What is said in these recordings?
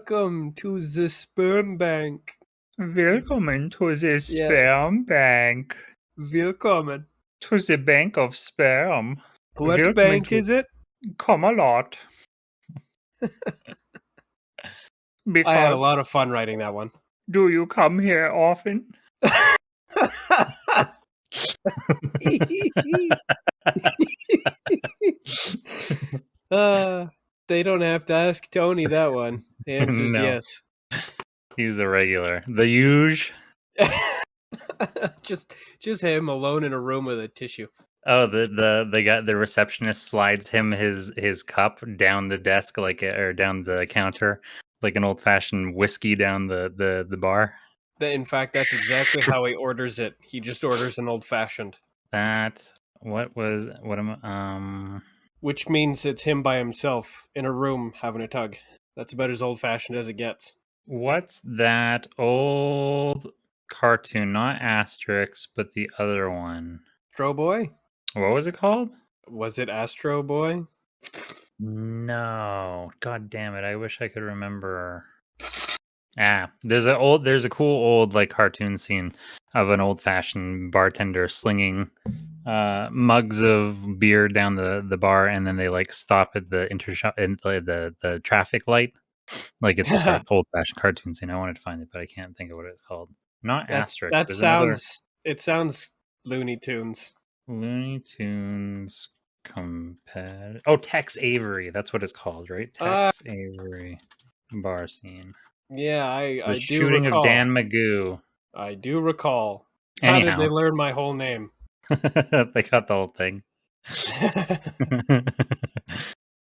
Welcome to the sperm bank. Willkommen to the Yeah. sperm bank. Willkommen. To the bank of sperm. What Willkommen bank to is it? Camelot. I had a Because lot of fun writing that one. do you come here often? They don't have to ask Tony that one. The answer's No. yes. He's a regular. The huge. just him alone in a room with a tissue. Oh, the receptionist slides him his cup down the desk or down the counter like an old fashioned whiskey down the bar. In fact, that's exactly how he orders it. He just orders an old fashioned. Which means it's him by himself in a room having a tug. That's about as old fashioned as it gets. What's that old cartoon? Not Asterix, but the other one. Astro Boy? What was it called? Was it Astro Boy? No. God damn it. I wish I could remember. There's a cool old like cartoon scene of an old fashioned bartender slinging mugs of beer down the bar, and then they like stop at the the traffic light. Like it's an old fashioned cartoon scene. I wanted to find it, but I can't think of what it's called. Not Asterix. That sounds. It sounds Looney Tunes. Looney Tunes Tex Avery. That's what it's called, right? Tex Avery bar scene. Yeah, I do shooting recall. Of Dan Magoo. I do recall. How did they learn my whole name? They got the whole thing.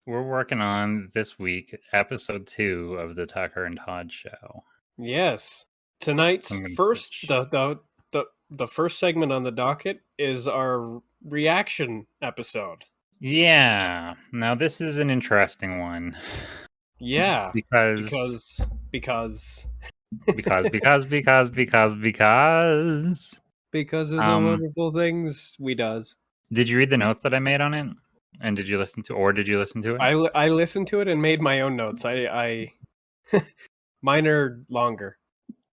We're working on this week episode 2 of the Tucker and Todd show. Yes, tonight's first the first segment on the docket is our reaction episode. Yeah. Now this is an interesting one. Yeah. Because of the wonderful things we does. Did you read the notes that I made on it? And did you listen to it? I listened to it and made my own notes. I mine are longer.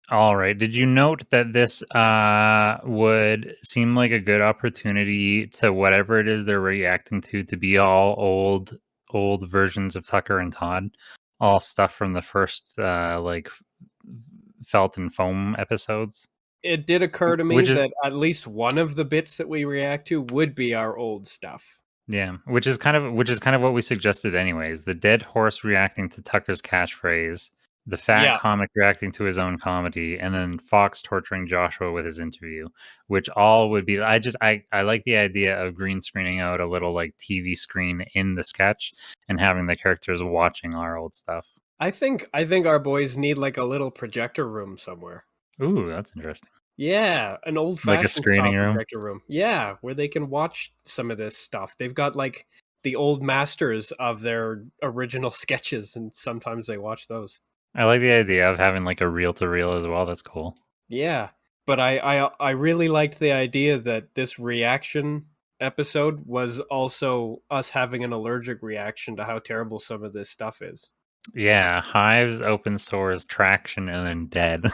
All right. Did you note that this would seem like a good opportunity to whatever it is they're reacting to be all old versions of Tucker and Todd? All stuff from the first felt and foam episodes. It did occur to me that at least one of the bits that we react to would be our old stuff. Yeah, which is kind of what we suggested anyways. The dead horse reacting to Tucker's catchphrase, the fat comic reacting to his own comedy, and then Fox torturing Joshua with his interview, which all would be. I like the idea of green screening out a little like TV screen in the sketch and having the characters watching our old stuff. I think our boys need like a little projector room somewhere. Ooh, that's interesting. Yeah, an old-fashioned like a screening room. Projector room. Yeah, where they can watch some of this stuff. They've got like the old masters of their original sketches, and sometimes they watch those. I like the idea of having like a reel-to-reel as well. That's cool. Yeah, but I really liked the idea that this reaction episode was also us having an allergic reaction to how terrible some of this stuff is. Yeah, hives, open sores, traction, and then dead.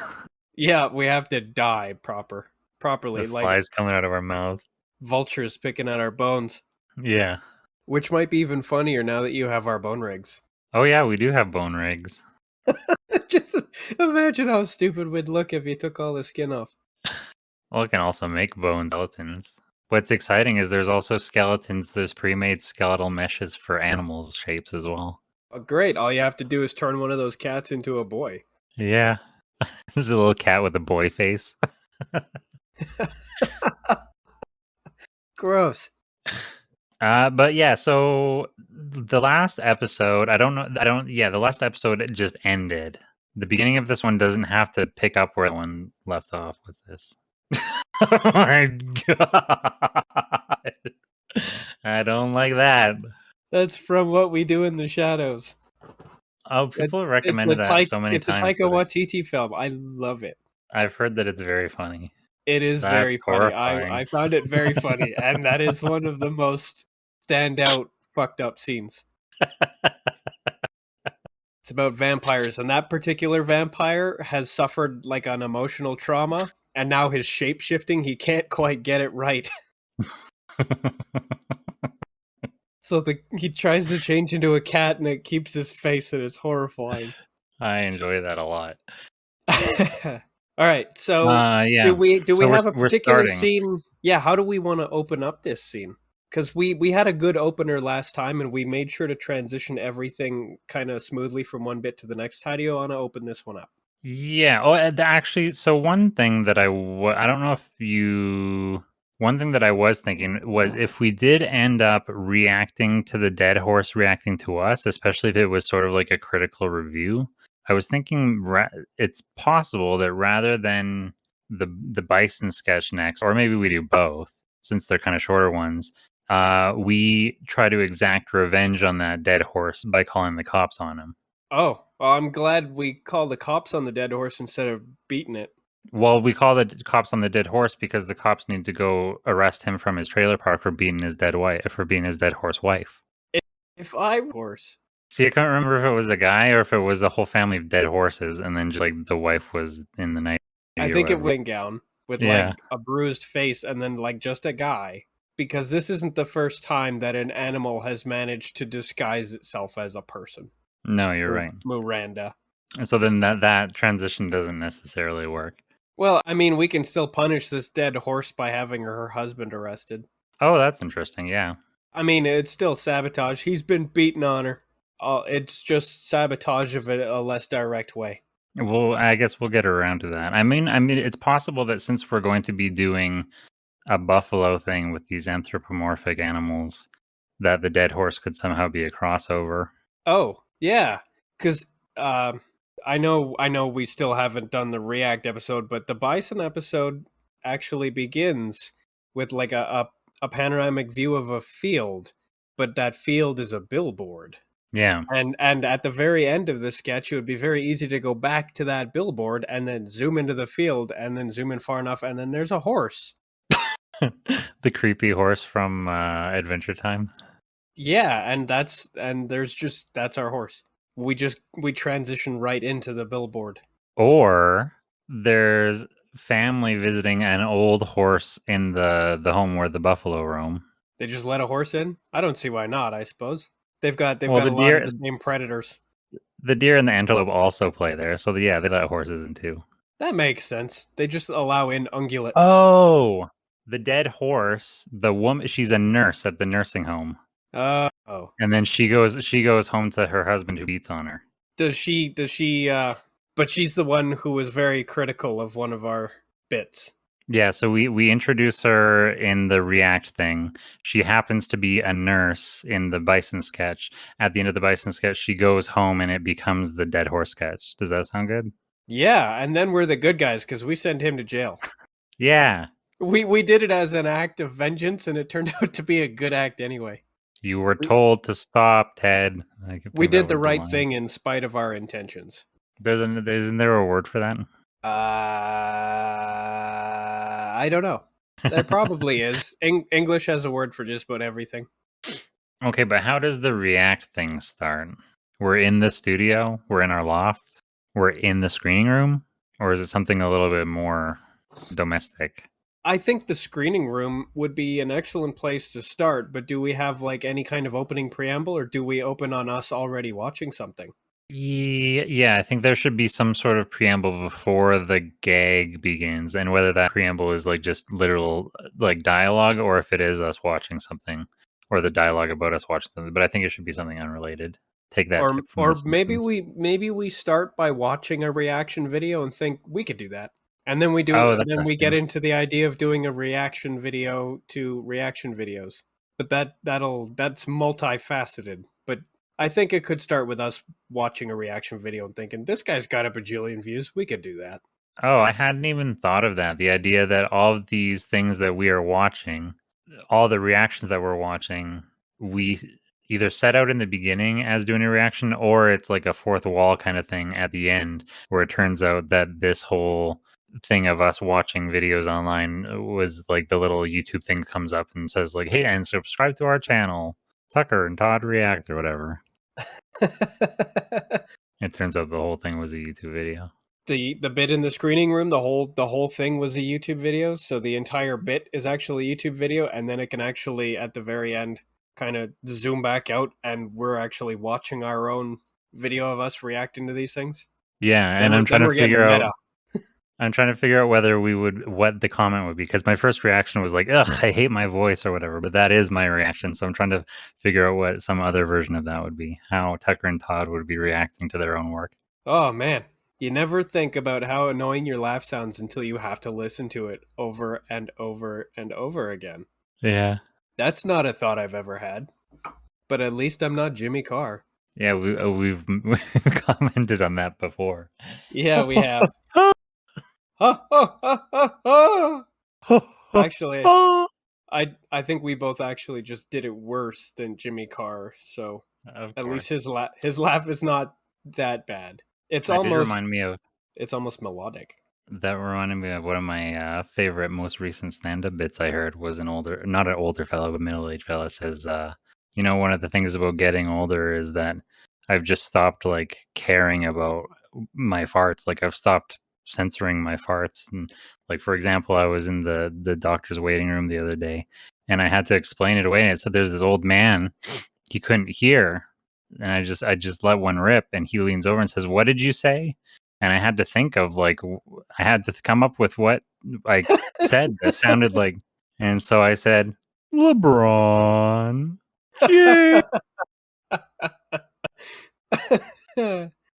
Yeah, we have to die properly. The flies coming out of our mouths. Vultures picking at our bones. Yeah. Which might be even funnier now that you have our bone rigs. Oh yeah, we do have bone rigs. Just imagine how stupid we'd look if you took all the skin off. Well, it can also make bone skeletons. What's exciting is there's also skeletons. There's pre-made skeletal meshes for animals shapes as well. Oh, great. All you have to do is turn one of those cats into a boy. Yeah. There's a little cat with a boy face. Gross. But yeah, so the last episode, the last episode just ended. The beginning of this one doesn't have to pick up where the one left off with this. Oh my god. I don't like that. That's from What We Do in the Shadows. Oh, people have recommended that so many times. It's a Taika Waititi film. I love it. I've heard that it's very funny. It is very funny. I found it very funny, and that is one of the most standout fucked up scenes. It's about vampires, and that particular vampire has suffered like an emotional trauma, and now his shape shifting, he can't quite get it right. So he tries to change into a cat, and it keeps his face, and it's horrifying. I enjoy that a lot. All right, so Yeah. do we So have a we're particular starting. scene? Yeah, how do we want to open up this scene? Because we had a good opener last time, and we made sure to transition everything kind of smoothly from one bit to the next. How do you want to open this one up? Yeah. Oh, and actually, so one thing that I don't know if you. One thing that I was thinking was if we did end up reacting to the dead horse reacting to us, especially if it was sort of like a critical review, I was thinking it's possible that rather than the bison sketch next, or maybe we do both since they're kind of shorter ones, we try to exact revenge on that dead horse by calling the cops on him. Oh, well, I'm glad we called the cops on the dead horse instead of beating it. Well, we call the cops on the dead horse because the cops need to go arrest him from his trailer park for beating his dead wife, for being his dead horse wife. If I horse, See, I can't remember if it was a guy or if it was a whole family of dead horses, and then just, like the wife was in the night I or think it whatever. went gown with Yeah, like a bruised face, and then like just a guy. Because this isn't the first time that an animal has managed to disguise itself as a person. no, you're right. Miranda. And so then that transition doesn't necessarily work. Well, I mean, we can still punish this dead horse by having her husband arrested. Oh, that's interesting. Yeah. I mean, it's still sabotage. He's been beaten on her. It's just sabotage of a less direct way. Well, I guess we'll get around to that. I mean, it's possible that since we're going to be doing a buffalo thing with these anthropomorphic animals, that the dead horse could somehow be a crossover. Oh, yeah. Because uh, I know we still haven't done the React episode, but the Bison episode actually begins with like a panoramic view of a field, but that field is a billboard. Yeah. And at the very end of the sketch, it would be very easy to go back to that billboard and then zoom into the field and then zoom in far enough, and then there's a horse. The creepy horse from Adventure Time. Yeah, and that's our horse. We transition right into the billboard. Or there's family visiting an old horse in the home where the buffalo roam. They just let a horse in? I don't see why not, I suppose. They've Well, got a lot of the same predators. the deer and the antelope also play there. So yeah, they let horses in too. That makes sense. They just allow in ungulates. Oh, the dead horse, the woman, she's a nurse at the nursing home. Oh. And then she goes home to her husband who beats on her. Does she but she's the one who was very critical of one of our bits. Yeah, so we introduce her in the React thing. She happens to be a nurse in the Bison sketch. At the end of the Bison sketch, she goes home and it becomes the dead horse sketch. Does that sound good? Yeah, and then we're the good guys because we send him to jail. Yeah. We did it as an act of vengeance, and it turned out to be a good act anyway. You were told to stop, Ted. I We think that did the was the right line. thing in spite of our intentions. Isn't there a word for that? I don't know. There probably is. English has a word for just about everything. Okay, but how does the React thing start? We're in the studio, we're in our loft, we're in the screening room, or is it something a little bit more domestic? I think the screening room would be an excellent place to start, but do we have like any kind of opening preamble, or do we open on us already watching something? Yeah, I think there should be some sort of preamble before the gag begins, and whether that preamble is like just literal like dialogue or if it is us watching something or the dialogue about us watching something. But I think it should be something unrelated. Take that tip from The Or maybe Simpsons. we start by watching a reaction video and think we could do that. And then Oh, and that's then we get interesting. into the idea of doing a reaction video to reaction videos. But that's multifaceted. But I think it could start with us watching a reaction video and thinking, this guy's got a bajillion views. We could do that. Oh, I hadn't even thought of that. The idea that all of these things that we are watching, all the reactions that we're watching, we either set out in the beginning as doing a reaction or it's like a fourth wall kind of thing at the end where it turns out that this whole thing of us watching videos online was like the little YouTube thing comes up and says like, "Hey, and subscribe to our channel, Tucker and Todd React or whatever." It turns out the whole thing was a YouTube video. The bit in the screening room, the whole thing was a YouTube video. So the entire bit is actually a YouTube video, and then it can actually at the very end kind of zoom back out, and we're actually watching our own video of us reacting to these things. Yeah, and Then we're getting meta. I'm trying to figure out whether what the comment would be, because my first reaction was like, ugh, I hate my voice or whatever, but that is my reaction. So I'm trying to figure out what some other version of that would be, how Tucker and Todd would be reacting to their own work. Oh man, you never think about how annoying your laugh sounds until you have to listen to it over and over and over again. Yeah. That's not a thought I've ever had. But at least I'm not Jimmy Carr. Yeah, we've commented on that before. Yeah, we have. Actually, I think we both actually just did it worse than Jimmy Carr. So Of at least course. his laugh is not that bad. It's That did almost remind me of melodic. That reminded me of one of my favorite, most recent stand-up bits I heard was not an older fellow, but middle-aged fellow says, one of the things about getting older is that I've just stopped like caring about my farts. Like I've stopped censoring my farts. And like, for example, I was in the doctor's waiting room the other day and I had to explain it away. And it said there's this old man, he couldn't hear. And I just let one rip and he leans over and says, "What did you say?" And I had to think of I had to come up with what I said that sounded like, and so I said, LeBron James.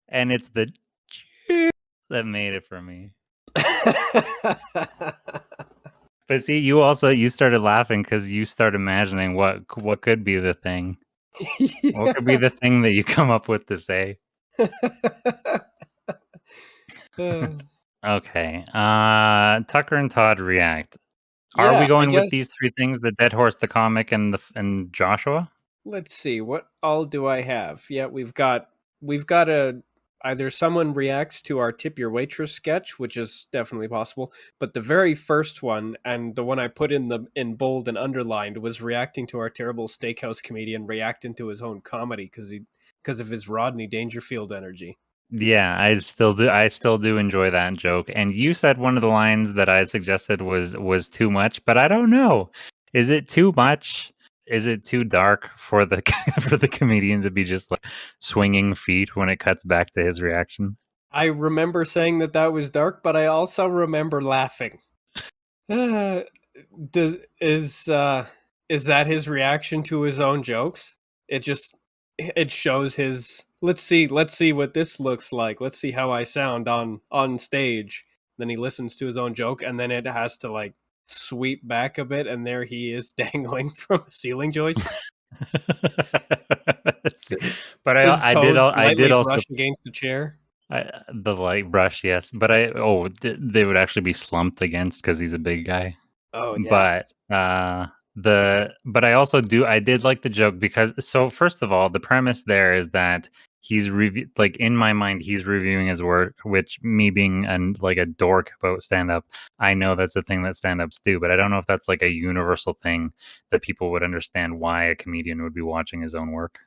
And it's the James that made it for me. But see, you started laughing because you start imagining what could be the thing. Yeah. What could be the thing that you come up with to say? Okay. Tucker and Todd react. Are we Yeah, I going with guess. these three things: the Dead Horse, the comic, and Joshua? Let's see. What all do I have? Yeah, we've got a either someone reacts to our tip your waitress sketch, which is definitely possible, but the very first one and the one I put in bold and underlined was reacting to our terrible steakhouse comedian reacting to his own comedy because of his Rodney Dangerfield energy. Yeah, I still do enjoy that joke. And you said one of the lines that I had suggested was too much, but I don't know. Is it too much? Is it too dark for the for the comedian to be just like swinging feet when it cuts back to his reaction? I remember saying that was dark, but I also remember laughing. Uh, does is that his reaction to his own jokes? It shows his let's see what this looks like. Let's see how I sound on stage. Then he listens to his own joke and then it has to like sweep back a bit and there he is dangling from a ceiling joist. But His toes I did lightly also brush against the chair. the light brush, yes. But they would actually be slumped against because he's a big guy. Oh yeah. But I did like the joke because, so first of all, the premise there is that like in my mind he's reviewing his work, which me being like a dork about stand up, I know that's a thing that stand ups do, but I don't know if that's like a universal thing that people would understand why a comedian would be watching his own work,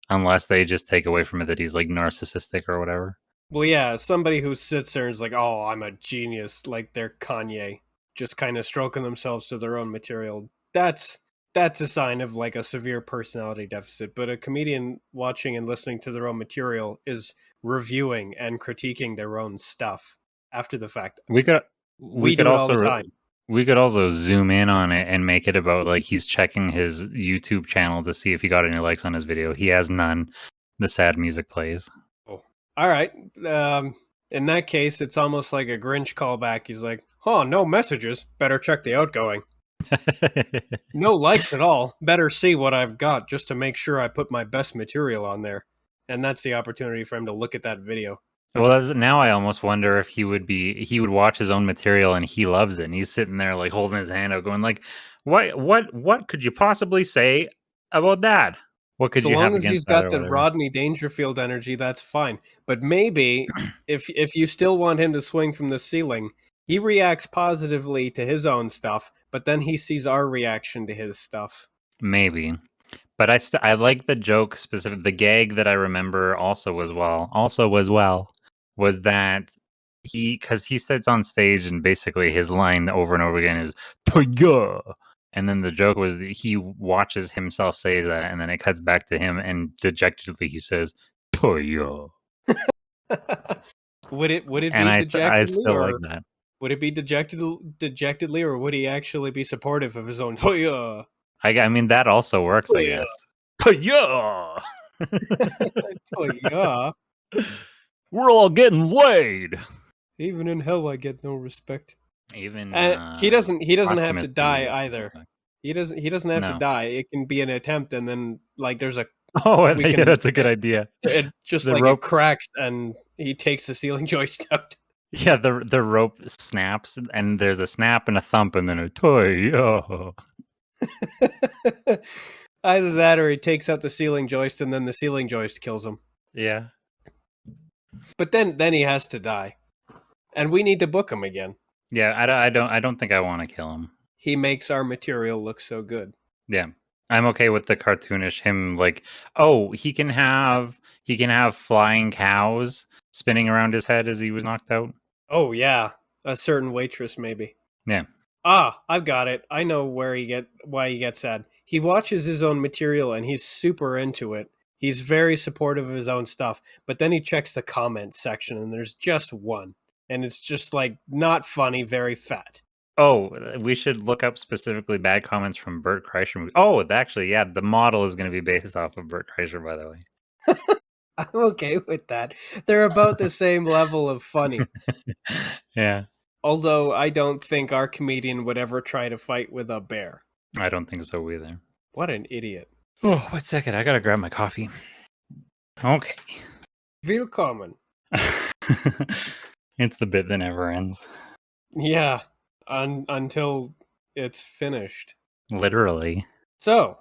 unless they just take away from it that he's like narcissistic or whatever. Well, yeah, somebody who sits there and is like, "Oh, I'm a genius," like they're Kanye, just kind of stroking themselves to their own material. That's a sign of like a severe personality deficit. But a comedian watching and listening to their own material is reviewing and critiquing their own stuff after the fact. We could we We could do it all the also time. we could also zoom in on it and make it about like he's checking his YouTube channel to see if he got any likes on his video. He has none. The sad music plays. Oh, all right. In that case, it's almost like a Grinch callback. He's like, "Oh, no messages. Better check the outgoing." No likes at all. Better see what I've got just to make sure I put my best material on there. And that's the opportunity for him to look at that video. Well, now I almost wonder if he would watch his own material and he loves it, and he's sitting there like holding his hand out, going like, what could you possibly say about that? What could So you long have as he's against that got or the whatever? Rodney Dangerfield energy, that's fine. But maybe if you still want him to swing from the ceiling, he reacts positively to his own stuff, but then he sees our reaction to his stuff. Maybe. But I like the joke specific. The gag that I remember also as well was that because he sits on stage and basically his line over and over again is "Toya," and then the joke was that he watches himself say that, and then it cuts back to him, and dejectedly he says "Toya," Would it and be I dejectedly, still like or that. would it be dejectedly, or would he actually be supportive of his own? Oh yeah, I mean that also works, oh I yeah, guess. Toya. oh yeah. We're all getting laid. Even in hell, I get no respect. Even He doesn't have to Optimus die gets either. respect. He doesn't have to No. die. It can be an attempt, and then like there's a Oh, we yeah, can that's a good idea. it just The like it rope, cracks, and he takes the ceiling joist out. yeah, the rope snaps, and there's a snap and a thump, and then a toy. Oh. Either that, or he takes out the ceiling joist, and then the ceiling joist kills him. Yeah, But then he has to die, and we need to book him again. yeah. I don't think I want to kill him. He makes our material look so good. Yeah, I'm okay with the cartoonish him. Like, oh, he can have flying cows spinning around his head as he was knocked out. Oh yeah, a certain waitress maybe. Yeah. Ah, I've got it. I know why he gets sad. He watches his own material and he's super into it. He's very supportive of his own stuff, but then he checks the comments section and there's just one. And it's just like not funny, very fat. Oh, we should look up specifically bad comments from Bert Kreischer movies. Oh, actually, yeah, the model is going to be based off of Bert Kreischer, by the way. I'm okay with that. They're about the same level of funny. Yeah, Although I don't think our comedian would ever try to fight with a bear. I don't think so either. What an idiot. Oh, wait a second. I gotta grab my coffee. Okay. Willkommen. It's the bit that never ends. Yeah, until it's finished. Literally. So,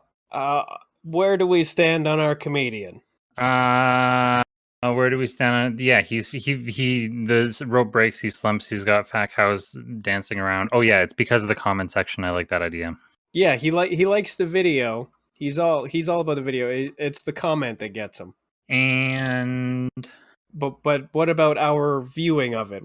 where do we stand on our comedian? Where do we stand on? Yeah, the rope breaks, he slumps, he's got fat cows dancing around. Oh yeah, it's because of the comment section. I like that idea. Yeah, he likes the video. He's all about the video. It's the comment that gets him. And But what about our viewing of it?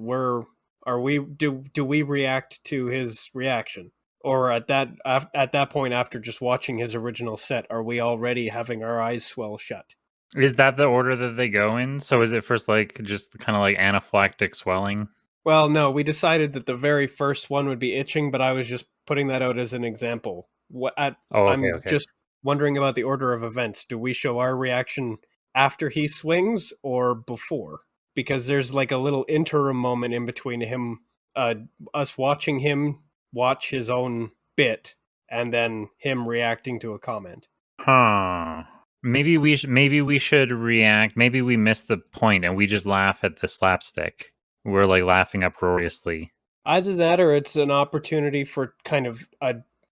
Do we react to his reaction? Or at that point, after just watching his original set, are we already having our eyes swell shut? is that the order that they go in? So is it first like just kind of like anaphylactic swelling? Well, no, we decided that the very first one would be itching, but I was just putting that out as an example. I'm Okay. just wondering about the order of events. Do we show our reaction after he swings or before? Because there's like a little interim moment in between him, us watching him watch his own bit, and then him reacting to a comment. Huh. Maybe we should react. Maybe we missed the point and we just laugh at the slapstick. We're like laughing uproariously. Either that, or it's an opportunity for kind of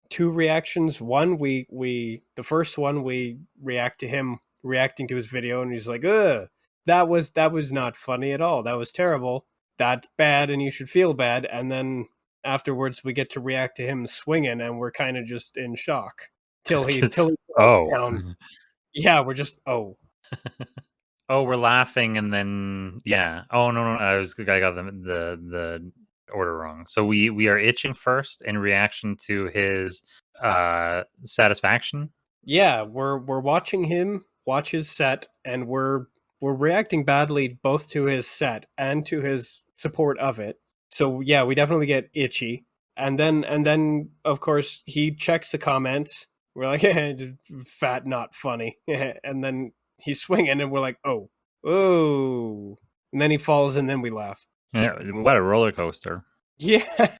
two reactions. One, the first one we react to him reacting to his video, and he's like, "Ugh, that was not funny at all. That was terrible. That's bad, and you should feel bad." And then afterwards, we get to react to him swinging, and we're kind of just in shock till he falls Oh. down. Yeah, we're just Oh, we're laughing and then yeah. Oh no, I got the order wrong. So we are itching first in reaction to his satisfaction. Yeah, we're watching him watch his set, and we're reacting badly both to his set and to his support of it. So yeah, we definitely get itchy. And then of course he checks the comments. We're like, fat, not funny. And then he's swinging, and we're like, oh. And then he falls, and then we laugh. Yeah, what a roller coaster. Yeah,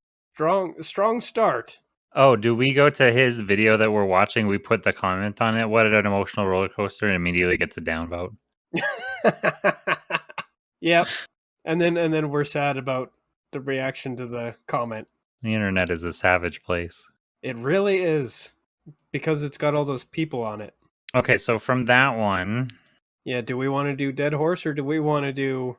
strong start. Oh, do we go to his video that we're watching? We put the comment on it. What an emotional roller coaster, and immediately gets a downvote. Yep. And then we're sad about the reaction to the comment. The internet is a savage place. It really is, because it's got all those people on it. Okay, so from that one, yeah, do we want to do Dead Horse, or do we want to do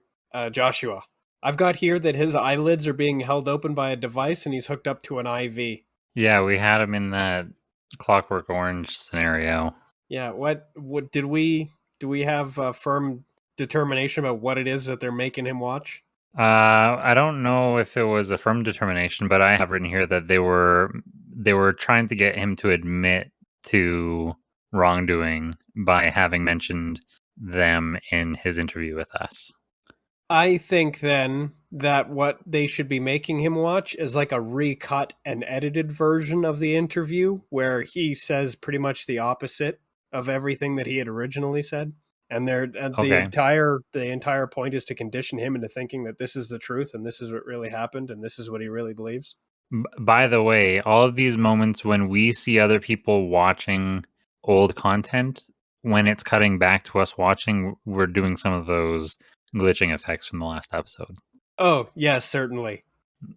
Joshua? I've got here that his eyelids are being held open by a device, and he's hooked up to an IV. Yeah, we had him in that Clockwork Orange scenario. Yeah, what do we have a firm determination about what it is that they're making him watch? I don't know if it was a firm determination, but I have written here that they were trying to get him to admit to wrongdoing by having mentioned them in his interview with us. I think then that what they should be making him watch is like a recut and edited version of the interview where he says pretty much the opposite of everything that he had originally said. And Okay. the entire point is to condition him into thinking that this is the truth and this is what really happened and this is what he really believes. By the way, all of these moments when we see other people watching old content, when it's cutting back to us watching, we're doing some of those glitching effects from the last episode. Oh, yes, certainly.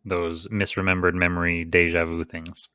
Those misremembered memory deja vu things.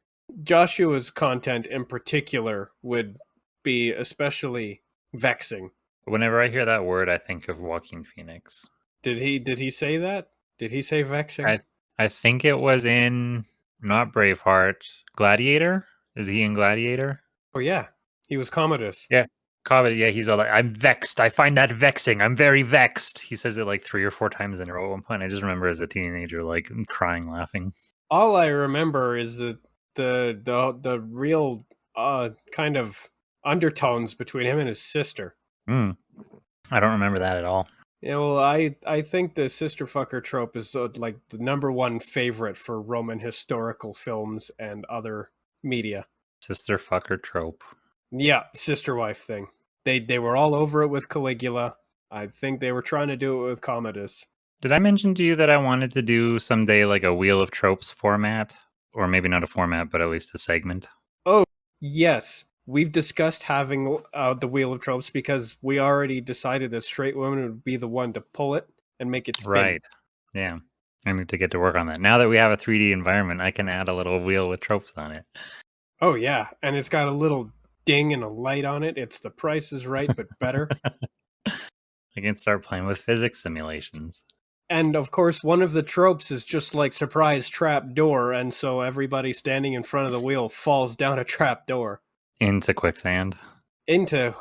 Joshua's content in particular would be especially vexing. Whenever I hear that word, I think of Joaquin Phoenix. Did he say that? Did he say vexing? I I think it was in not Braveheart, Gladiator. Is he in Gladiator? Oh yeah, he was Commodus. Yeah, Cobbett. Yeah, he's all like, "I'm vexed. I find that vexing. I'm very vexed." He says it like 3 or 4 times in a row at one point. I just remember as a teenager, like crying, laughing. All I remember is that the real kind of undertones between him and his sister. I don't remember that at all. Yeah, well, I think the sister fucker trope is like the number one favorite for Roman historical films and other media. Sister fucker trope. Yeah, sister wife thing. They were all over it with Caligula. I think they were trying to do it with Commodus. Did I mention to you that I wanted to do someday like a Wheel of Tropes format? Or maybe not a format, but at least a segment? Oh, yes. We've discussed having the Wheel of Tropes because we already decided that straight women would be the one to pull it and make it spin. Right. Yeah. I need to get to work on that. Now that we have a 3D environment, I can add a little wheel with tropes on it. Oh, yeah. And it's got a little ding and a light on it. It's The Price is Right, but better. I can start playing with physics simulations. And of course, one of the tropes is just like surprise trap door. And so everybody standing in front of the wheel falls down a trap door Into quicksand. into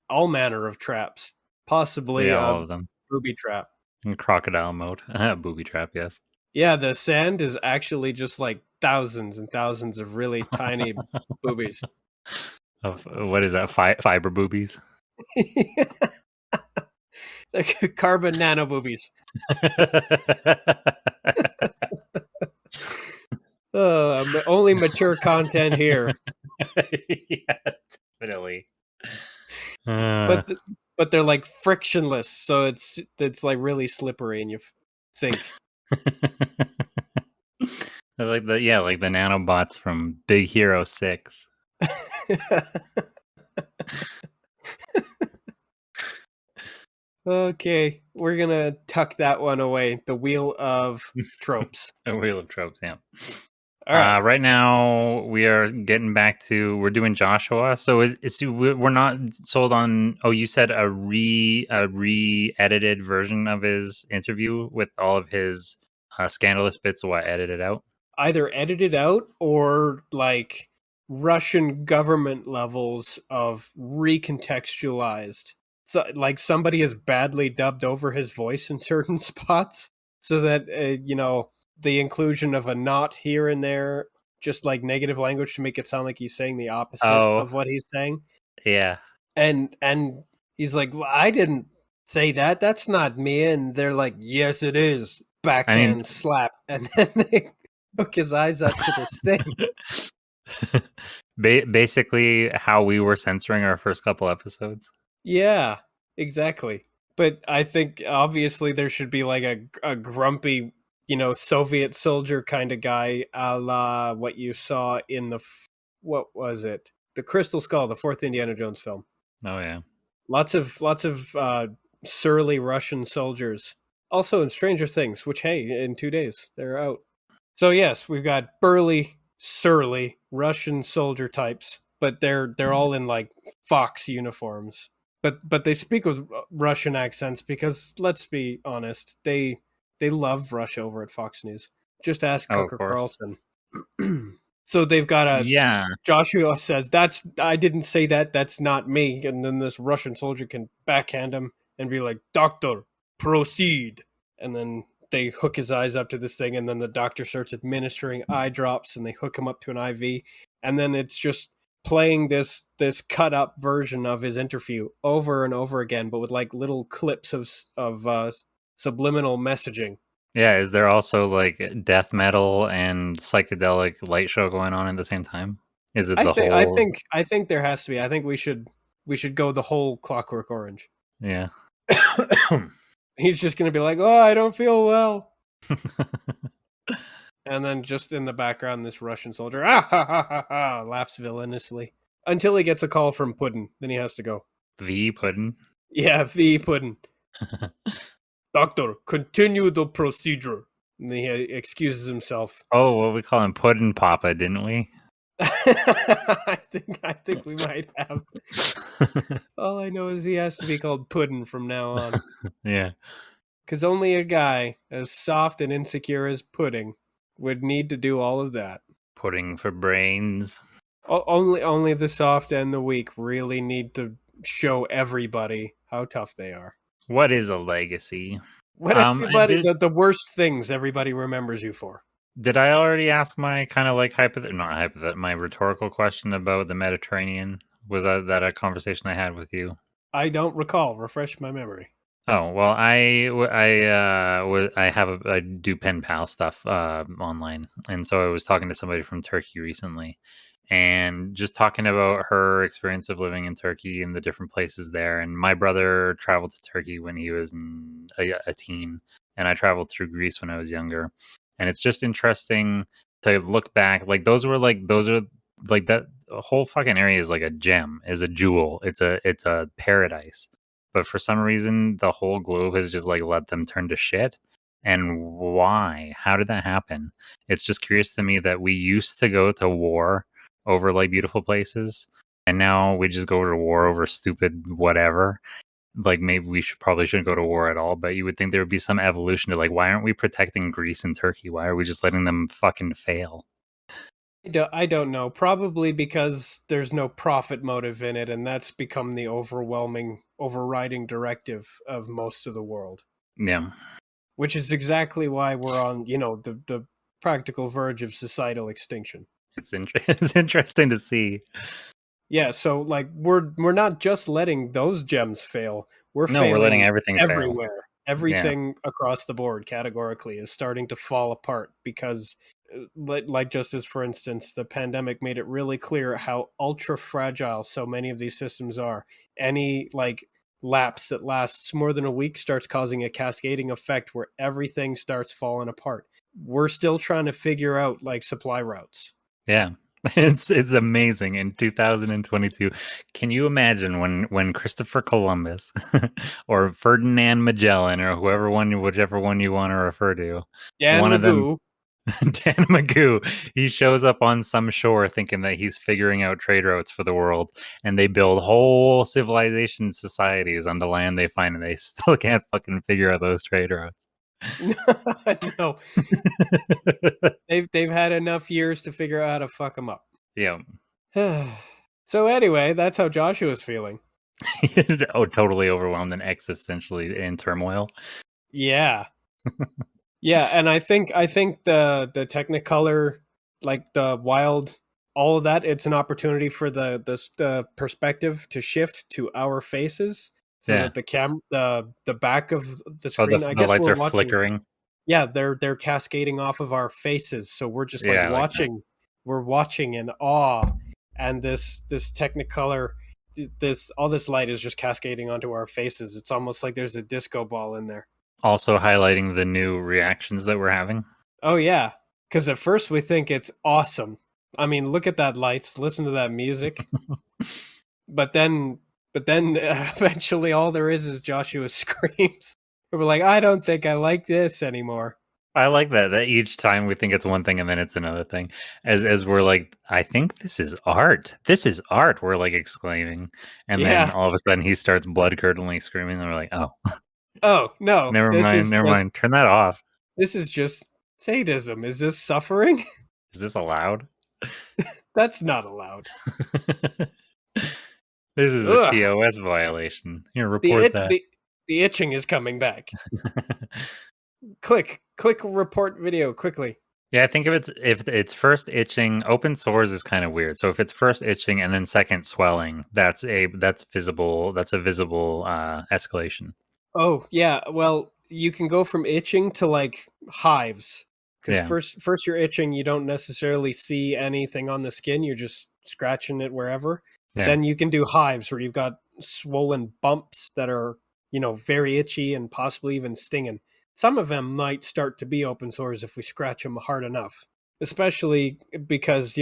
all manner of traps, possibly Yeah, a all of them. booby trap. In crocodile mode. Booby trap, yes. Yeah, the sand is actually just like thousands and thousands of really tiny boobies. Of what is that? Fiber boobies. Like carbon nano boobies. Only mature content here. Yeah, definitely. But but they're like frictionless, so it's like really slippery, and you think. Like the nanobots from Big Hero 6. Okay, we're gonna tuck that one away. The wheel of tropes. A wheel of tropes, yeah. All right. Right now we are getting back to we're doing Joshua. So we're not sold on. Oh, you said a re-edited version of his interview with all of his scandalous bits. What edited out? Either edited out or like Russian government levels of recontextualized. So, like somebody has badly dubbed over his voice in certain spots so that, the inclusion of a not here and there, just like negative language to make it sound like he's saying the opposite Oh, of what he's saying. yeah. And he's like, well, I didn't say that. That's not me. And they're like, yes, it is. I mean, Backhand slap. And then they hook his eyes up to this thing. basically how we were censoring our first couple episodes. Yeah, exactly. But I think obviously there should be like a grumpy, Soviet soldier kind of guy, a la what you saw in what was it? The Crystal Skull, the fourth Indiana Jones film. Oh yeah. Lots of surly Russian soldiers. Also in Stranger Things, which hey, in 2 days they're out. So yes, we've got burly, surly Russian soldier types, but they're all in like fox uniforms. But they speak with Russian accents because let's be honest, they love Russia over at Fox News. Just ask Oh, of Tucker course. Carlson. So they've got a Yeah. Joshua says, I didn't say that. That's not me." And then this Russian soldier can backhand him and be like, "Doctor, proceed." And then they hook his eyes up to this thing, and then the doctor starts administering eye drops, and they hook him up to an IV, and then it's just playing this cut up version of his interview over and over again, but with like little clips of subliminal messaging. Yeah, is there also like death metal and psychedelic light show going on at the same time? Is it I the think I whole think I think there has to be. I think we should go the whole Clockwork Orange. yeah. He's just gonna be like, "Oh, I don't feel well," and then just in the background, this Russian soldier laughs villainously until he gets a call from Puddin. Then he has to go. V pudding. Yeah, V Puddin. Doctor, continue the procedure. And then he excuses himself. Oh, what we call him Puddin' Papa, didn't we? I think we might have. All I know is he has to be called Puddin from now on. Yeah. Because only a guy as soft and insecure as Pudding would need to do all of that. Pudding for brains. Only the soft and the weak really need to show everybody how tough they are. What is a legacy? What everybody, the worst things everybody remembers you for. Did I already ask my kind of like my rhetorical question about the Mediterranean? Was that a conversation I had with you? I don't recall. Refresh my memory. Oh well, I do pen pal stuff online, and so I was talking to somebody from Turkey recently, and just talking about her experience of living in Turkey and the different places there. And my brother traveled to Turkey when he was a teen, and I traveled through Greece when I was younger. And it's just interesting to look back. Like those are that whole fucking area is like a gem, is a jewel. It's a paradise. But for some reason, the whole globe has just like let them turn to shit. And why? How did that happen? It's just curious to me that we used to go to war over like beautiful places, and now we just go to war over stupid whatever. Like maybe we probably shouldn't go to war at all, but you would think there would be some evolution to like, why aren't we protecting Greece and Turkey? Why are we just letting them fucking fail? I don't know. Probably because there's no profit motive in it, and that's become the overriding directive of most of the world. Yeah, Which is exactly why we're on, the practical verge of societal extinction. it's interesting to see. Yeah, so like we're not just letting those gems fail. We're No, we're letting failing everything fail. everywhere. Everything across the board categorically is starting to fall apart because like just as for instance, the pandemic made it really clear how ultra fragile so many of these systems are. Any like lapse that lasts more than a week starts causing a cascading effect where everything starts falling apart. We're still trying to figure out like supply routes. Yeah. It's amazing in 2022. Can you imagine when Christopher Columbus or Ferdinand Magellan or whichever one you want to refer to, Dan one of them, Magoo. Dan Magoo, he shows up on some shore thinking that he's figuring out trade routes for the world, and they build whole civilization societies on the land they find, and they still can't fucking figure out those trade routes. No, they've had enough years to figure out how to fuck them up. Yeah. So anyway, that's how Joshua's feeling. Oh, totally overwhelmed and existentially in turmoil. Yeah, yeah, and I think the Technicolor, like the wild, all of that, it's an opportunity for the perspective to shift to our faces, so Yeah. that the back of the Oh, screen. I the guess lights we're are watching. flickering. Yeah, they're cascading off of our faces, so we're just like Yeah, I like that. watching. We're watching in awe, and this Technicolor, this all this light is just cascading onto our faces. It's almost like there's a disco ball in there. Also highlighting the new reactions that we're having. Oh yeah, because at first we think it's awesome. I mean, look at that lights, listen to that music, but then eventually all there is Joshua screams. We're like, I don't think I like this anymore. I like that each time we think it's one thing and then it's another thing. As we're like, I think this is art. This is art, we're like exclaiming. And then Yeah. all of a sudden he starts blood curdling screaming, and we're like, oh. Oh no, Never mind. Turn that off. This is just sadism. Is this suffering? Is this allowed? That's not allowed. This is a Ugh. TOS violation. Here, The report it that. the itching is coming back. Click report video quickly. Yeah, I think if it's first itching, open sores is kind of weird. So if it's first itching and then second swelling, that's visible. That's a visible escalation. Oh, yeah. Well, you can go from itching to like hives. Because Yeah, first you're itching, you don't necessarily see anything on the skin. You're just scratching it wherever. But yeah. then you can do hives where you've got swollen bumps that are, very itchy and possibly even stinging. Some of them might start to be open sores if we scratch them hard enough. Especially because,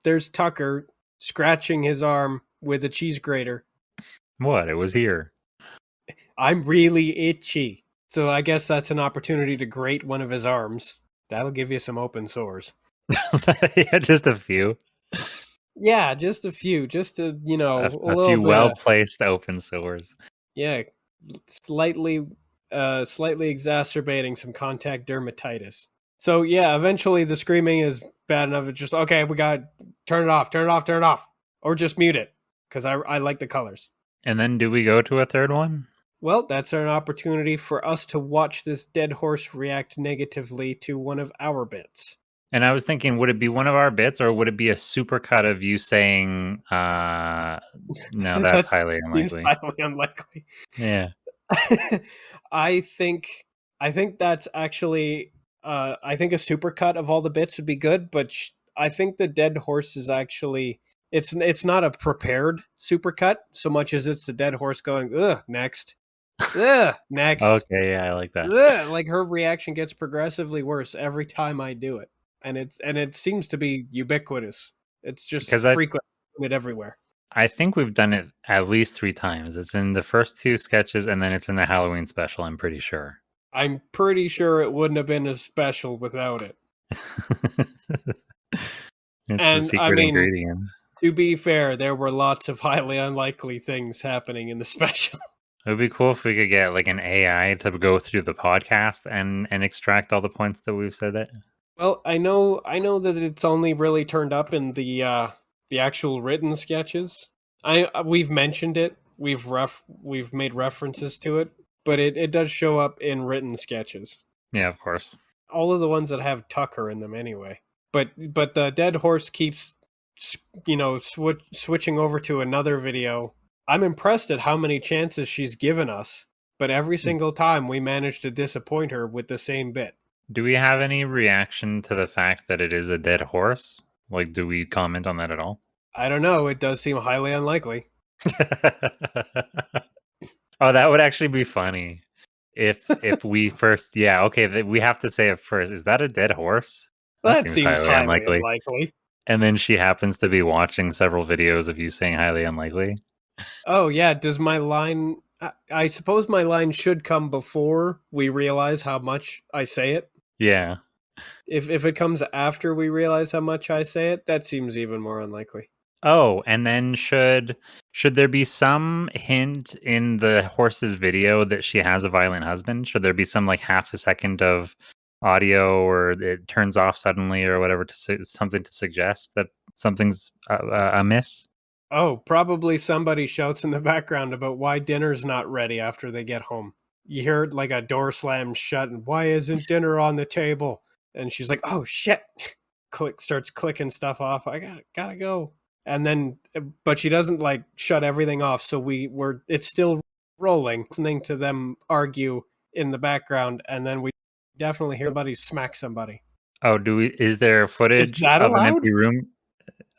there's Tucker scratching his arm with a cheese grater. What? It was here. I'm really itchy. So I guess that's an opportunity to grate one of his arms. That'll give you some open sores. Yeah, just a few. Yeah, just a few, just a A little few bit well of placed open sores. yeah, slightly slightly exacerbating some contact dermatitis. So yeah, eventually the screaming is bad enough. It's just okay, we got turn it off, turn it off, turn it off, or just mute it because I like the colors. And then do we go to a third one? Well, that's an opportunity for us to watch this dead horse react negatively to one of our bits. And I was thinking, would it be one of our bits or would it be a supercut of you saying, no, that's That highly seems unlikely? highly unlikely. Yeah. I think I think that's actually I think a supercut of all the bits would be good, but I think the dead horse is actually it's not a prepared supercut so much as it's the dead horse going ugh next, ugh next, Okay, yeah, I like that. ugh. Like her reaction gets progressively worse every time I do it, and it seems to be ubiquitous. It's just Because I frequent everywhere. I think we've done it at least 3 times. It's in the first 2 sketches and then it's in the Halloween special, I'm pretty sure. I'm pretty sure it wouldn't have been as special without it. It's the And I secret mean, ingredient. to be fair, there were lots of highly unlikely things happening in the special. It would be cool if we could get like an AI to go through the podcast and extract all the points that we've said it. Well, I know that it's only really turned up in the actual written sketches. We've mentioned it. We've made references to it, but it does show up in written sketches. Yeah, of course. All of the ones that have Tucker in them anyway. But the dead horse keeps switching over to another video. I'm impressed at how many chances she's given us, but every single time we manage to disappoint her with the same bit. Do we have any reaction to the fact that it is a dead horse? Like, do we comment on that at all? I don't know, it does seem highly unlikely. Oh, that would actually be funny. If we first, yeah, okay, we have to say it first. Is that a dead horse? That That seems seems highly highly unlikely. unlikely. And then she happens to be watching several videos of you saying highly unlikely. Oh yeah, does my line I suppose my line should come before we realize how much I say it. Yeah. If it comes after we realize how much I say it, that seems even more unlikely. Oh, and then should there be some hint in the horse's video that she has a violent husband? Should there be some like half a second of audio or it turns off suddenly or whatever something to suggest that something's amiss? Oh, probably somebody shouts in the background about why dinner's not ready after they get home. You hear like a door slam shut and why isn't dinner on the table? And she's like, "Oh shit." Starts clicking stuff off. I gotta go. And then but she doesn't like shut everything off, so it's still rolling, listening to them argue in the background, and then we definitely hear somebody smack somebody. Oh, is there Is footage that of an allowed? empty room?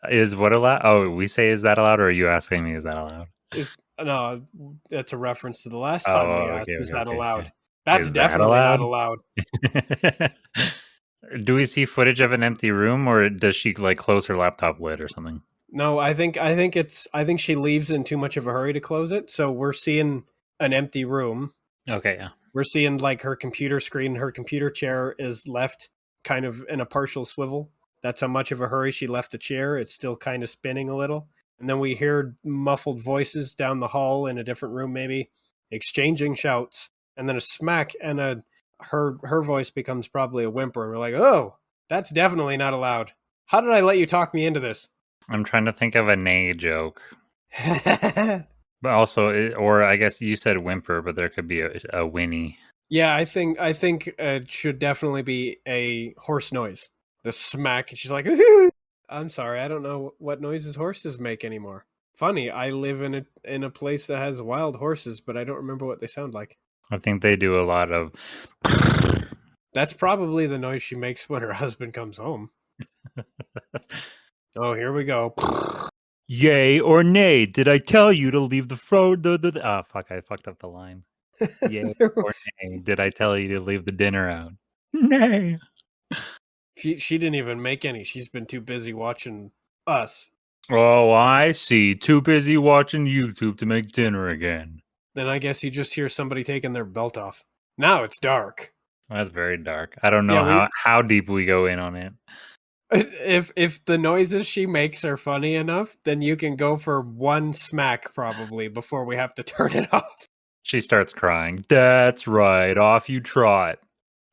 Is what allowed? Oh, we say is that allowed or are you asking me is that allowed? Is no, that's a reference to the last time we Oh, asked, okay, is okay, that okay, allowed? okay. That's Is that definitely not allowed? allowed. Do we see footage of an empty room, or does she like close her laptop lid or something? No, I think she leaves in too much of a hurry to close it. So we're seeing an empty room. Okay, yeah. We're seeing like her computer screen, her computer chair is left kind of in a partial swivel. That's how much of a hurry she left the chair. It's still kind of spinning a little. And then we hear muffled voices down the hall in a different room, maybe exchanging shouts, and then a smack, and her voice becomes probably a whimper, and we're like, oh, that's definitely not allowed. How did I let you talk me into this? I'm trying to think of a neigh joke. But also, or I guess you said whimper, but there could be a whinny. Yeah, I think it should definitely be a horse noise. The smack, and she's like, "I'm sorry, I don't know what noises horses make anymore." Funny, I live in a place that has wild horses, but I don't remember what they sound like. I think they do a lot of. That's probably the noise she makes when her husband comes home. Oh, here we go. Yay or nay? Did I tell you to leave the Ah, fuck! I fucked up the line. Yay or nay? Did I tell you to leave the dinner out? Nay. She didn't even make any. She's been too busy watching us. Oh, I see. Too busy watching YouTube to make dinner again. Then I guess you just hear somebody taking their belt off. Now it's dark. That's very dark. I don't know Yeah, how deep we go in on it. if the noises she makes are funny enough, then you can go for one smack probably before we have to turn it off. She starts crying. That's right. Off you trot.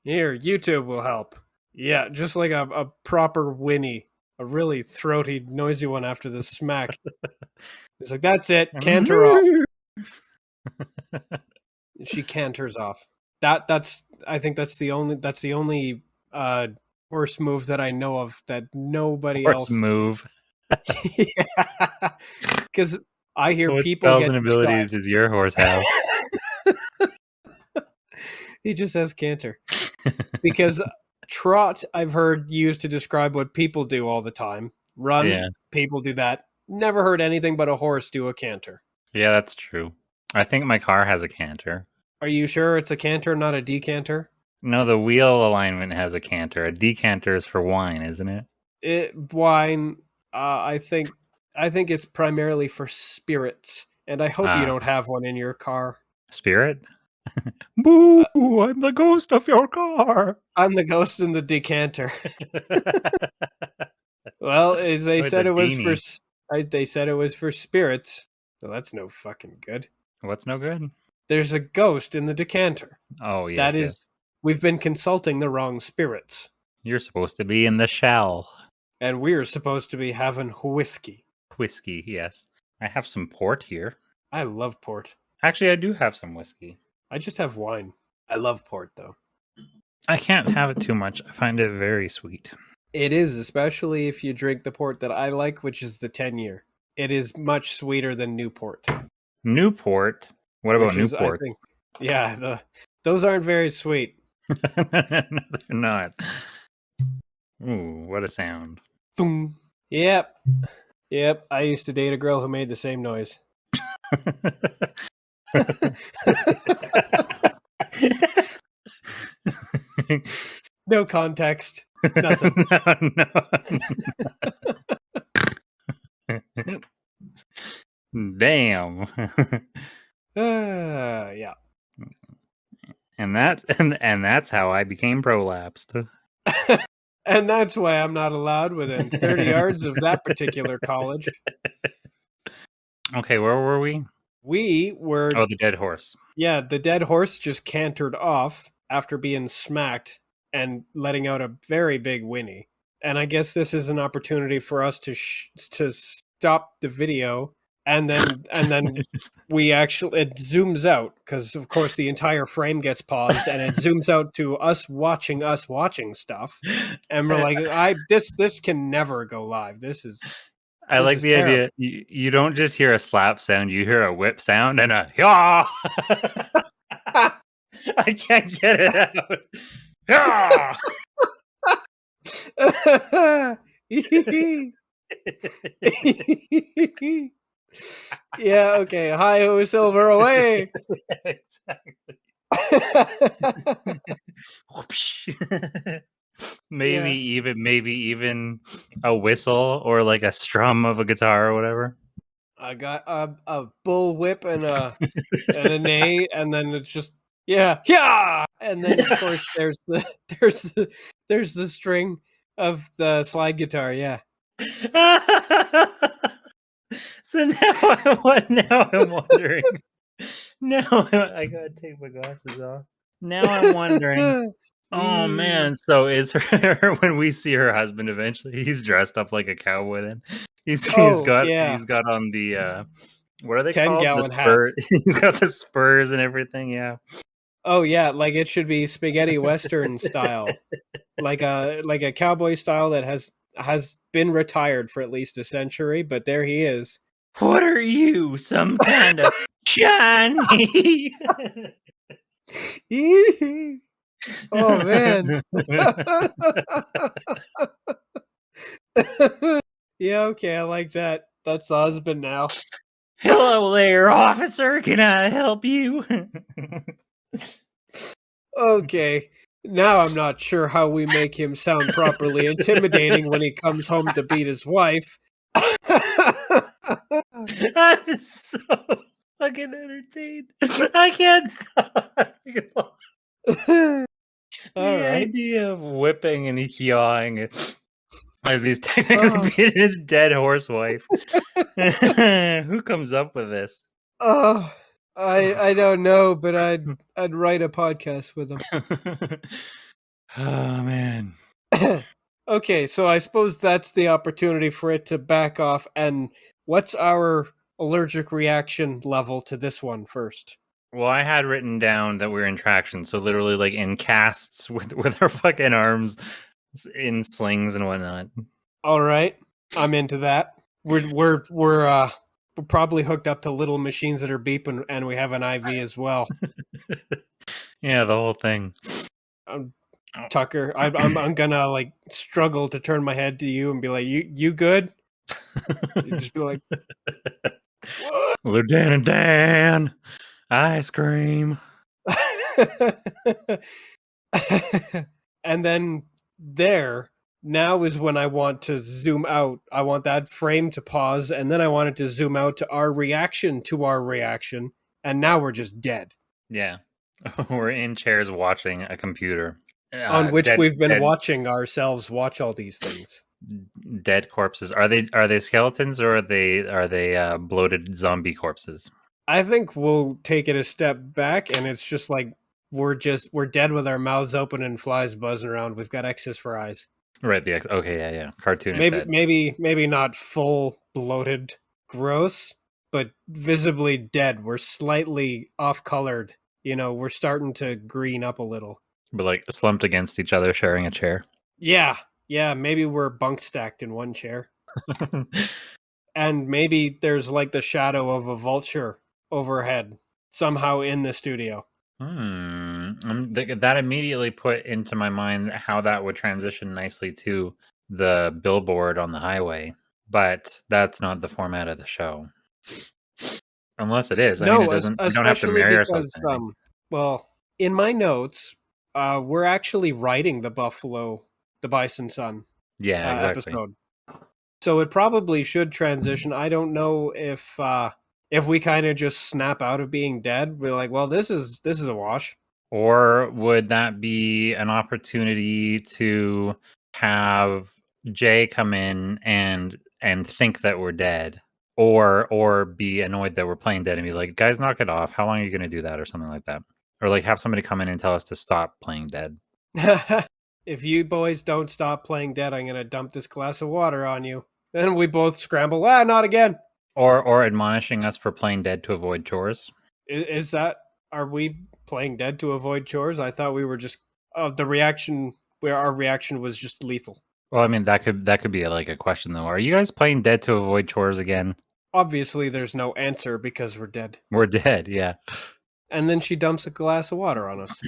Here, YouTube will help. Yeah, just like a proper whinny, a really throaty, noisy one after the smack. It's like, that's it, canter off. She canters off. I think that's the only horse move that I know of that nobody Horse else move. Yeah, because I hear What people spells get and abilities does your horse have? He just has canter. Because trot, I've heard used to describe what people do all the time. Run, Yeah. people do that. Never heard anything but a horse do a canter. Yeah, that's true. I think my car has a canter. Are you sure it's a canter, not a decanter? No, the wheel alignment has a canter. A decanter is for wine, isn't it? Wine, I think it's primarily for spirits, and I hope you don't have one in your car. Spirit? Boo! I'm the ghost of your car. I'm the ghost in the decanter. Well, they said it was for they said it was for spirits, so that's no fucking good. What's no good? There's a ghost in the decanter. Oh, yeah. That is, we've been consulting the wrong spirits. You're supposed to be in the shell. And we're supposed to be having whiskey. Whiskey, yes. I have some port here. I love port. Actually, I do have some whiskey. I just have wine. I love port, though. I can't have it too much. I find it very sweet. It is, especially if you drink the port that I like, which is the 10-year. It is much sweeter than Newport. Newport? What about Newport? Yeah, those aren't very sweet. No, they're not. Ooh, what a sound. Boom. Yep. I used to date a girl who made the same noise. No context. Nothing. No. Damn. Yeah. And that's how I became prolapsed. And that's why I'm not allowed within 30 yards of that particular college. Okay, where were we? We were... Oh, the dead horse. Yeah, the dead horse just cantered off after being smacked and letting out a very big whinny. And I guess this is an opportunity for us to stop the video, and then we actually, it zooms out, because of course the entire frame gets paused, and it zooms out to us watching stuff, and we're like, this can never go live. I like the idea. You don't just hear a slap sound; you hear a whip sound and a Hyaw. I can't get it out. Hyaw! Yeah, okay. Hyaw, silver away. Exactly. Maybe even a whistle or like a strum of a guitar or whatever. I got a bull whip and a neigh, and then it's just yeah, and then of course there's the string of the slide guitar. Yeah. So now I'm wondering. Now I gotta take my glasses off. Now I'm wondering Oh man, so is her when we see her husband eventually, he's dressed up like a cowboy then. He's Oh, got yeah. he's got on the what are they called? The 10-gallon hat. spur. He's got the spurs and everything, yeah. Oh, yeah, like it should be spaghetti western style. Like a cowboy style that has been retired for at least a century, but there he is. What are you, some kind of Johnny? Oh, man. Yeah, okay, I like that. That's the husband now. Hello there, officer. Can I help you? Okay. Now I'm not sure how we make him sound properly intimidating when he comes home to beat his wife. I'm so fucking entertained. I can't stop. All The right. idea of whipping and yawing as he's technically Oh. beating his dead horse wife. Who comes up with this? Oh, I don't know, but I'd write a podcast with him. Oh man. Okay, so I suppose that's the opportunity for it to back off. And what's our allergic reaction level to this one first? Well, I had written down that we're in traction, so literally like in casts with our fucking arms in slings and whatnot. All right, I'm into that. We're probably hooked up to little machines that are beeping, and we have an IV as well. Yeah, the whole thing. Tucker, I'm gonna like struggle to turn my head to you and be like, you good? You just be like, what? Lieutenant Dan, ice cream. And then now is when I want to zoom out. I want that frame to pause, and then I want it to zoom out to our reaction, and now we're just dead. Yeah. We're in chairs watching a computer. On which we've been dead, watching ourselves watch all these things. dead corpses. Are they skeletons or are they bloated zombie corpses? I think we'll take it a step back, and it's just like we're dead with our mouths open and flies buzzing around. We've got X's for eyes. Right. Okay. Yeah. Cartoonish dead. Maybe not full bloated, gross, but visibly dead. We're slightly off colored. We're starting to green up a little. But like slumped against each other, sharing a chair. Yeah. Maybe we're bunk stacked in one chair. And maybe there's like the shadow of a vulture overhead somehow in the studio. That immediately put into my mind how that would transition nicely to the billboard on the highway, but that's not the format of the show. Unless it is. I mean, it doesn't. We don't have to especially marry ourselves because to anything. well, in my notes, we're actually writing the Bison Son Yeah, exactly. episode. So it probably should transition. I don't know if we kind of just snap out of being dead. We're like, well, this is a wash. Or would that be an opportunity to have Jay come in and think that we're dead, or be annoyed that we're playing dead and be like, guys, knock it off. How long are you going to do that, or something like that? Or like have somebody come in and tell us to stop playing dead. If you boys don't stop playing dead, I'm gonna dump this glass of water on you. Then we both scramble. Not again. Or admonishing us for playing dead to avoid chores. Is that? Are we playing dead to avoid chores? I thought we were just the reaction. Where our reaction was just lethal. Well, I mean that could be like a question though. Are you guys playing dead to avoid chores again? Obviously, there's no answer because we're dead. We're dead, yeah. And then she dumps a glass of water on us.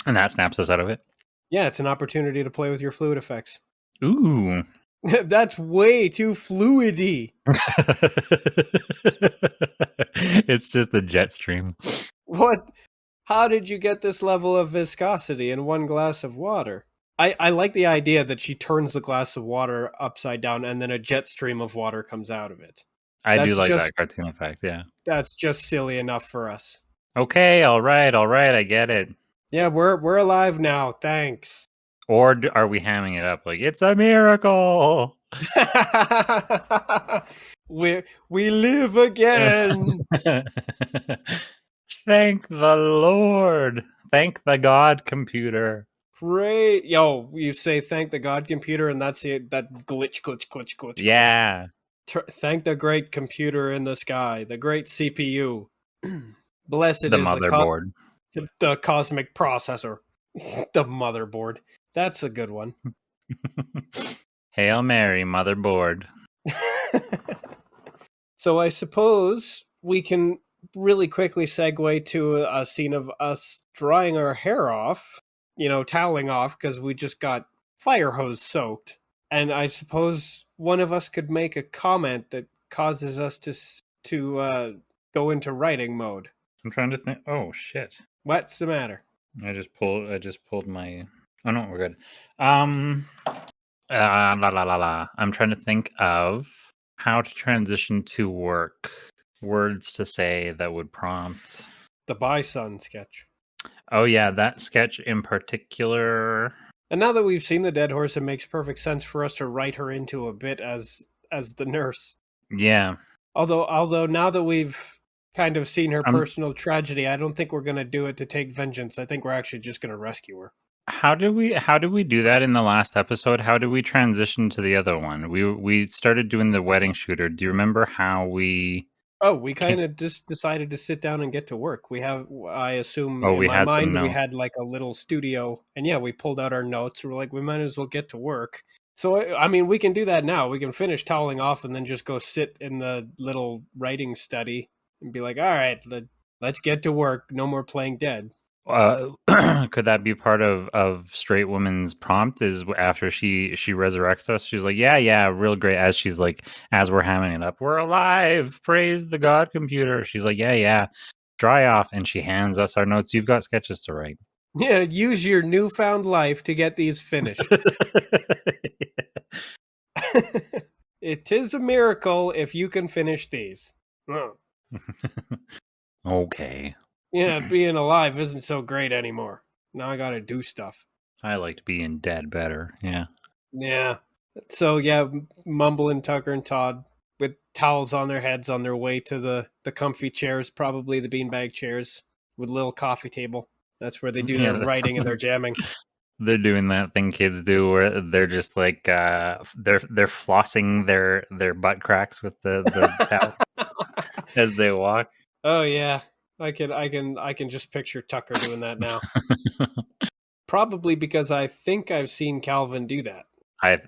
And that snaps us out of it. Yeah, it's an opportunity to play with your fluid effects. Ooh. That's way too fluidy. It's just a jet stream. What? How did you get this level of viscosity in one glass of water? I like the idea that she turns the glass of water upside down and then a jet stream of water comes out of it. I do like that cartoon effect, yeah. That's just silly enough for us. Okay, all right, I get it. Yeah, we're alive now, thanks. Or are we hamming it up like, it's a miracle? we live again. Thank the Lord. Thank the God computer. Great. Yo, you say thank the God computer, and that's it. That glitch. Yeah, Thank the great computer in the sky, the great CPU. Blessed the is motherboard. the cosmic processor, the motherboard. That's a good one. Hail Mary, motherboard. So I suppose we can really quickly segue to a scene of us drying our hair off, toweling off because we just got fire hose soaked. And I suppose one of us could make a comment that causes us to go into writing mode. I'm trying to think. Oh shit! What's the matter? I just pulled my. Oh no, we're good. La la la la. I'm trying to think of how to transition to work. Words to say that would prompt. The Bison sketch. Oh yeah, that sketch in particular. And now that we've seen the dead horse, it makes perfect sense for us to write her into a bit as the nurse. Yeah. Although now that we've kind of seen her I'm personal tragedy, I don't think we're going to do it to take vengeance. I think we're actually just going to rescue her. How did we do that in the last episode? How did we transition to the other one? We started doing the wedding shooter. Do you remember how we Oh, we came? kind of just decided to sit down and get to work. I assume Oh, in we my had some mind, we notes. had like a little studio. And yeah, we pulled out our notes. We're like, we might as well get to work. So, I mean, we can do that now. We can finish toweling off and then just go sit in the little writing study and be like, all right, let's get to work. No more playing dead. Could that be part of straight woman's prompt? Is after she resurrects us, she's like, yeah, real great. As she's like, as we're hamming it up, we're alive. Praise the God computer. She's like, yeah, dry off, and she hands us our notes. You've got sketches to write. Yeah, use your newfound life to get these finished. It is a miracle if you can finish these. Oh. Okay. Yeah, being alive isn't so great anymore. Now I gotta do stuff. I liked being dead better. Yeah. Yeah. So yeah, Mumble and Tucker and Todd with towels on their heads on their way to the comfy chairs, probably the beanbag chairs with a little coffee table. That's where they do their writing and their jamming. They're doing that thing kids do where they're just like they're flossing their butt cracks with the towel as they walk. Oh yeah. I can just picture Tucker doing that now. Probably because I think I've seen Calvin do that.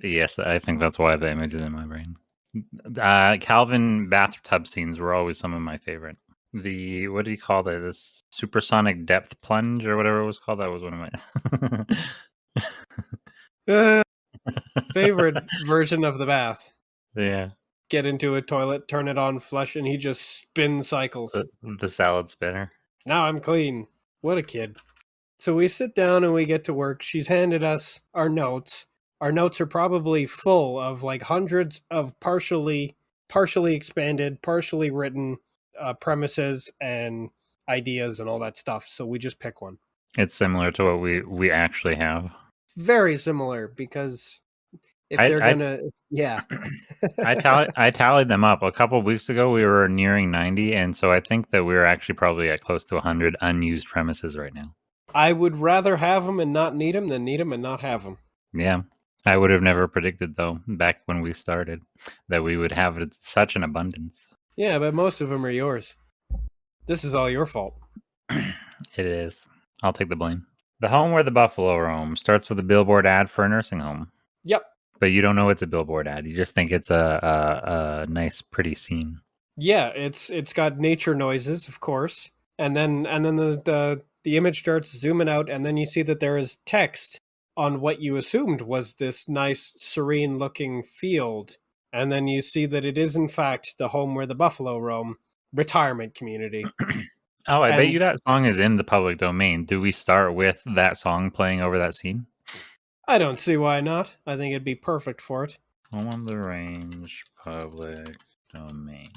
Yes, I think that's why the image is in my brain. Calvin bathtub scenes were always some of my favorite. The what do you call that? This supersonic depth plunge or whatever it was called. That was one of my Favorite version of the bath. Yeah, Get into a toilet, turn it on, flush, and he just spins cycles. the salad spinner. Now I'm clean. What a kid. So we sit down and we get to work. She's handed us our notes. Our notes are probably full of like hundreds of partially expanded, partially written premises and ideas and all that stuff. So we just pick one. It's similar to what we actually have. Very similar because if I they're I, gonna, yeah. I tallied them up a couple of weeks ago. We were nearing 90, and so I think that we're actually probably at close to 100 unused premises right now. I would rather have them and not need them than need them and not have them. Yeah, I would have never predicted though back when we started that we would have such an abundance. Yeah, but most of them are yours. This is all your fault. It is. I'll take the blame. The home where the buffalo roam starts with a billboard ad for a nursing home. Yep. But you don't know it's a billboard ad. You just think it's a nice, pretty scene. Yeah, it's got nature noises, of course, and then the image starts zooming out, and then you see that there is text on what you assumed was this nice, serene-looking field, and then you see that it is in fact the home where the buffalo roam, retirement community. Oh, I bet you that song is in the public domain. Do we start with that song playing over that scene? I don't see why not. I think it'd be perfect for it. Home on the Range, public domain.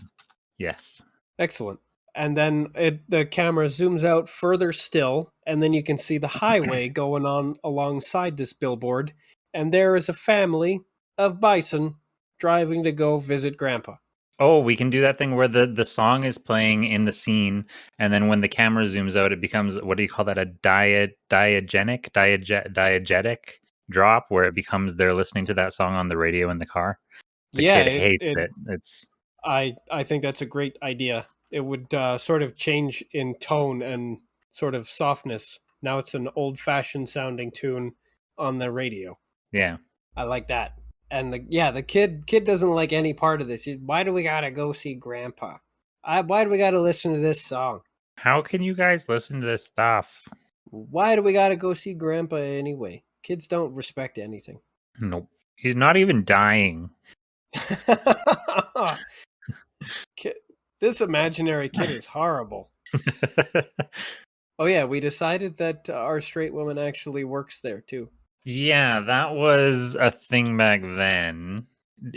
Yes. Excellent. And then the camera zooms out further still, and then you can see the highway going on alongside this billboard, and there is a family of bison driving to go visit Grandpa. Oh, we can do that thing where the song is playing in the scene, and then when the camera zooms out, it becomes, what do you call that? A diegetic drop, where it becomes they're listening to that song on the radio in the car. The Yeah, kid it, hates it it. It's I think that's a great idea. It would sort of change in tone and sort of softness. Now it's an old-fashioned sounding tune on the radio. yeah. I like that. And the kid doesn't like any part of this. Why do we gotta go see Grandpa? Why do we gotta listen to this song? How can you guys listen to this stuff? Why do we gotta go see Grandpa anyway? Kids don't respect anything. Nope. He's not even dying. Kid, this imaginary kid is horrible. Oh yeah, we decided that our straight woman actually works there too. Yeah, that was a thing back then. But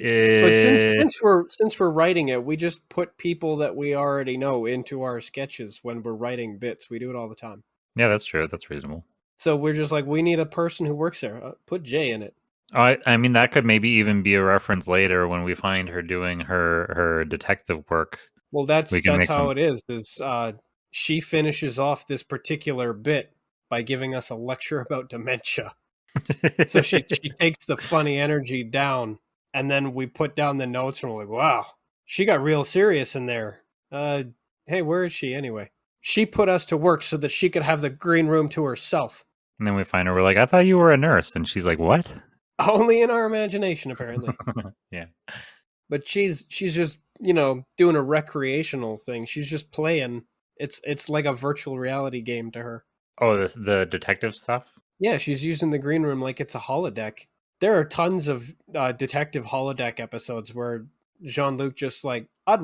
since Eh, since we're writing it, we just put people that we already know into our sketches when we're writing bits. We do it all the time. yeah, that's true. That's reasonable. So we're just like, we need a person who works there. Put Jay in it. I mean, that could maybe even be a reference later when we find her doing her detective work. Well, We can that's make how some. it is. She finishes off this particular bit by giving us a lecture about dementia. So she takes the funny energy down, and then we put down the notes, and we're like, wow, she got real serious in there. Hey, where is she anyway? She put us to work so that she could have the green room to herself. And then we find her. We're like, I thought you were a nurse, and she's like, what? Only in our imagination, apparently. Yeah. But she's just, you know, doing a recreational thing. She's just playing. It's like a virtual reality game to her. Oh, the detective stuff. Yeah, she's using the green room like it's a holodeck. There are tons of detective holodeck episodes where Jean-Luc just like, I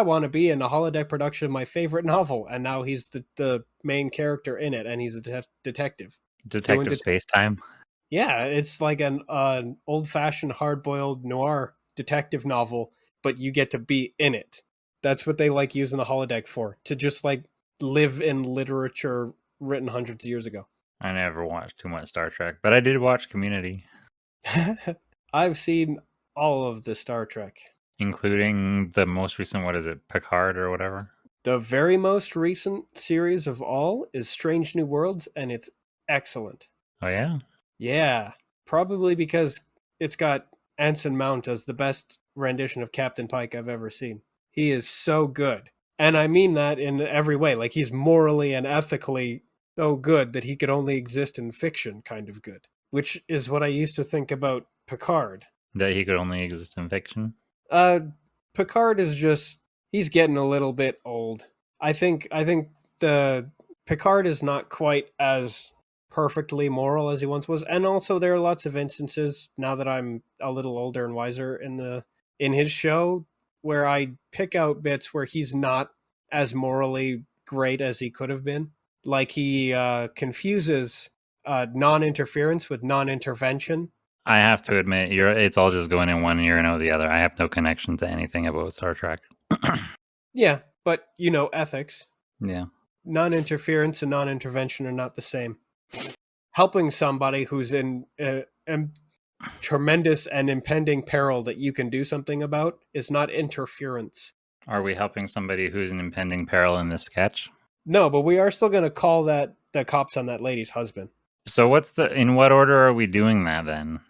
want to be in a holodeck production of my favorite novel, and now he's the main character in it, and he's a detective doing Detective Space Time. yeah, it's like an old-fashioned hard-boiled noir detective novel, but you get to be in it. That's what they like using the holodeck for, to just like live in literature written hundreds of years ago. I never watched too much Star Trek, but I did watch Community, I've seen all of the Star Trek. including the most recent. What is it, Picard or whatever? The very most recent series of all is Strange New Worlds, and it's excellent. Oh yeah. Yeah, probably because it's got Anson Mount as the best rendition of Captain Pike I've ever seen. He is so good. And I mean that in every way. Like, he's morally and ethically so good that he could only exist in fiction, kind of good. Which is what I used to think about Picard. That he could only exist in fiction. Uh, Picard is just, he's getting a little bit old. I think the Picard is not quite as perfectly moral as he once was, and also there are lots of instances now that I'm a little older and wiser in his show where I pick out bits where he's not as morally great as he could have been. Like he confuses non-interference with non-intervention. I have to admit, it's all just going in one ear and out the other. I have no connection to anything about Star Trek. Yeah, but you know, ethics. Yeah. Non-interference and non-intervention are not the same. Helping somebody who's in tremendous and impending peril that you can do something about is not interference. Are we helping somebody who's in impending peril in this sketch? No, but we are still going to call that the cops on that lady's husband. So in what order are we doing that then?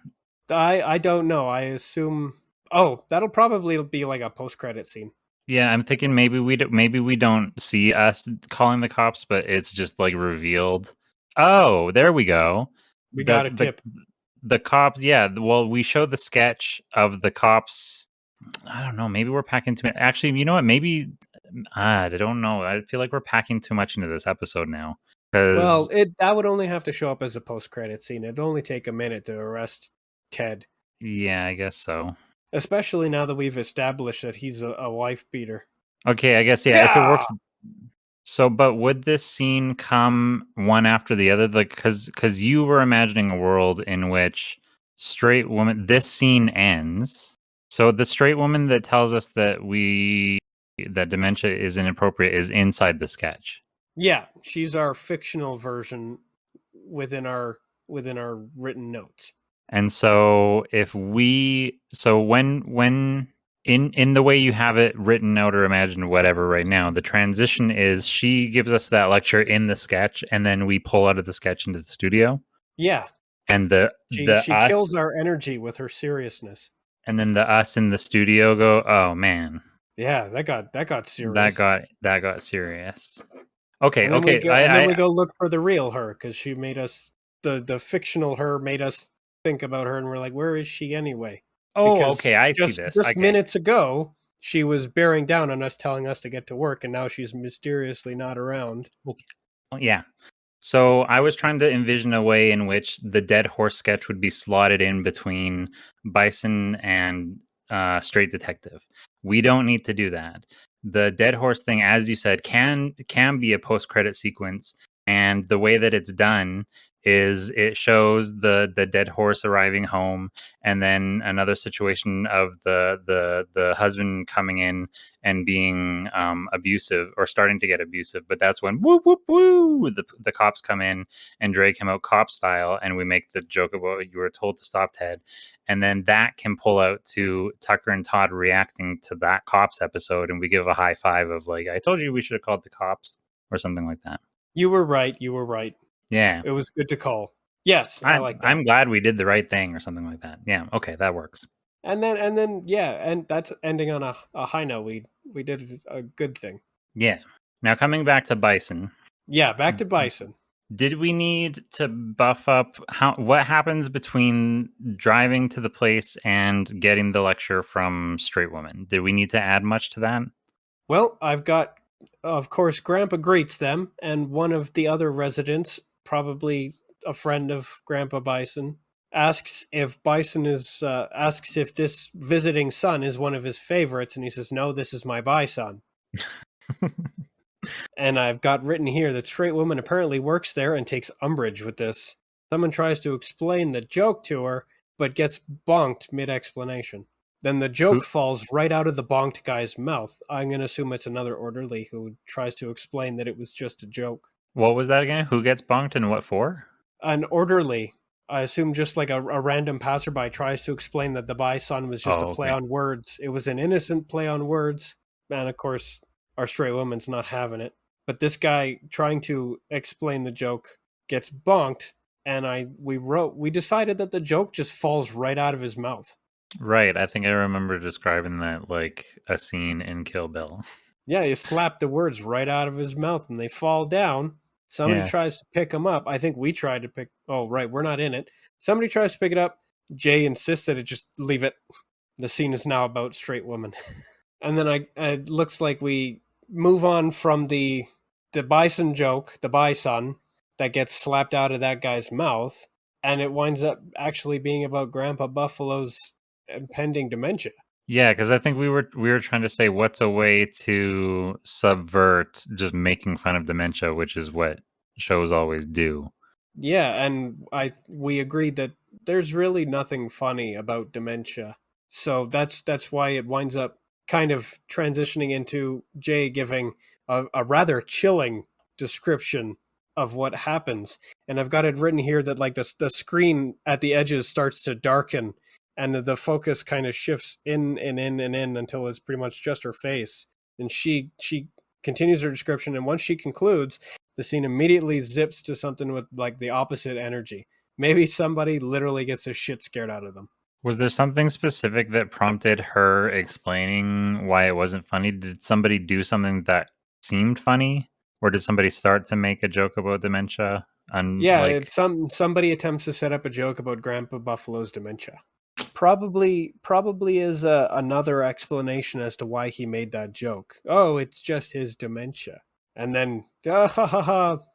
I don't know. I assume. Oh, that'll probably be like a post-credit scene. Yeah, I'm thinking maybe we don't see us calling the cops, but it's just like revealed. Oh, there we go. We The got a the tip. the cops, yeah. Well, we show the sketch of the cops. I don't know. Maybe we're packing too much. Actually, you know what? Maybe I don't know. I feel like we're packing too much into this episode now. Well, Because that would only have to show up as a post-credit scene. It'd only take a minute to arrest Ted, yeah, I guess so. especially now that we've established that he's a wife beater. Okay, I guess yeah. If it Yeah. works, so but would this scene come one after the other? Like, because you were imagining a world in which straight woman. This scene ends. So the straight woman that tells us that dementia is inappropriate is inside the sketch. Yeah, she's our fictional version within our written notes. And so if we so when in the way you have it written out or imagined, whatever, right now, the transition is she gives us that lecture in the sketch, and then we pull out of the sketch into the studio, Yeah, and the she us, kills our energy with her seriousness. and then the us in the studio go, oh man, Yeah, that got that serious. got serious. Okay, And then we okay, go and then we go look for the real her because she made us the fictional her made us think about her, and we're like, where is she anyway? oh, Because okay, I see this. just Okay, minutes ago she was bearing down on us, telling us to get to work, and now she's mysteriously not around. okay. Yeah. So I was trying to envision a way in which the dead horse sketch would be slotted in between Bison and Straight Detective. We don't need to do that. The dead horse thing, as you said, can be a post credit sequence, and the way that it's done is it shows the dead horse arriving home, and then another situation of the husband coming in and being abusive or starting to get abusive. But that's when woo woo woo the cops come in and drag him out cop style, and we make the joke about you were told to stop, Ted. And then that can pull out to Tucker and Todd reacting to that cops episode, and we give a high five of like, I told you we should have called the cops or something like that. You were right. You were right. Yeah. It was good to call. Yes, I like that. I'm glad we did the right thing or something like that. Yeah, okay, that works. And then yeah, and that's ending on a high note. We did a good thing. Yeah. Now coming back to Bison. Yeah, back to Bison. Did we need to buff up what happens between driving to the place and getting the lecture from Straight Woman? Did we need to add much to that? Well, I've got, of course, Grandpa greets them, and one of the other residents, probably a friend of Grandpa Bison, asks if asks if this visiting son is one of his favorites, and he says, "No, this is my bison." And I've got written here that Straight Woman apparently works there and takes umbrage with this. Someone tries to explain the joke to her, but gets bonked mid-explanation. Then the joke Who, falls right out of the bonked guy's mouth. I'm going to assume it's another orderly who tries to explain that it was just a joke. what was that again? Who gets bonked and what for? An orderly, I assume just like a random passerby, tries to explain that the bison was just a Oh, play okay. on words. It was an innocent play on words. And of course, our Straight Woman's not having it. But this guy trying to explain the joke gets bonked, and we decided that the joke just falls right out of his mouth. Right. I think I remember describing that like a scene in Kill Bill. Yeah, he slapped the words right out of his mouth, and they fall down. Somebody Yeah. tries to pick them up. I think we tried to pick. Oh, right, we're not in it. Somebody tries to pick it up. Jay insists that it just leave it. The scene is now about Straight Woman, and then it looks like we move on from the bison joke, the bison that gets slapped out of that guy's mouth, and it winds up actually being about Grandpa Buffalo's impending dementia. Yeah, because I think we were trying to say what's a way to subvert just making fun of dementia, which is what shows always do. Yeah, and we agreed that there's really nothing funny about dementia. So that's why it winds up kind of transitioning into Jay giving a rather chilling description of what happens. And I've got it written here that like the screen at the edges starts to darken, and the focus kind of shifts in and in and in until it's pretty much just her face. And she continues her description, and once she concludes, the scene immediately zips to something with like the opposite energy. Maybe somebody literally gets the shit scared out of them. Was there something specific that prompted her explaining why it wasn't funny? Did somebody do something that seemed funny, or did somebody start to make a joke about dementia? Yeah, Like, it's somebody attempts to set up a joke about Grandpa Buffalo's dementia. Probably is another explanation as to why he made that joke. Oh, it's just his dementia. And then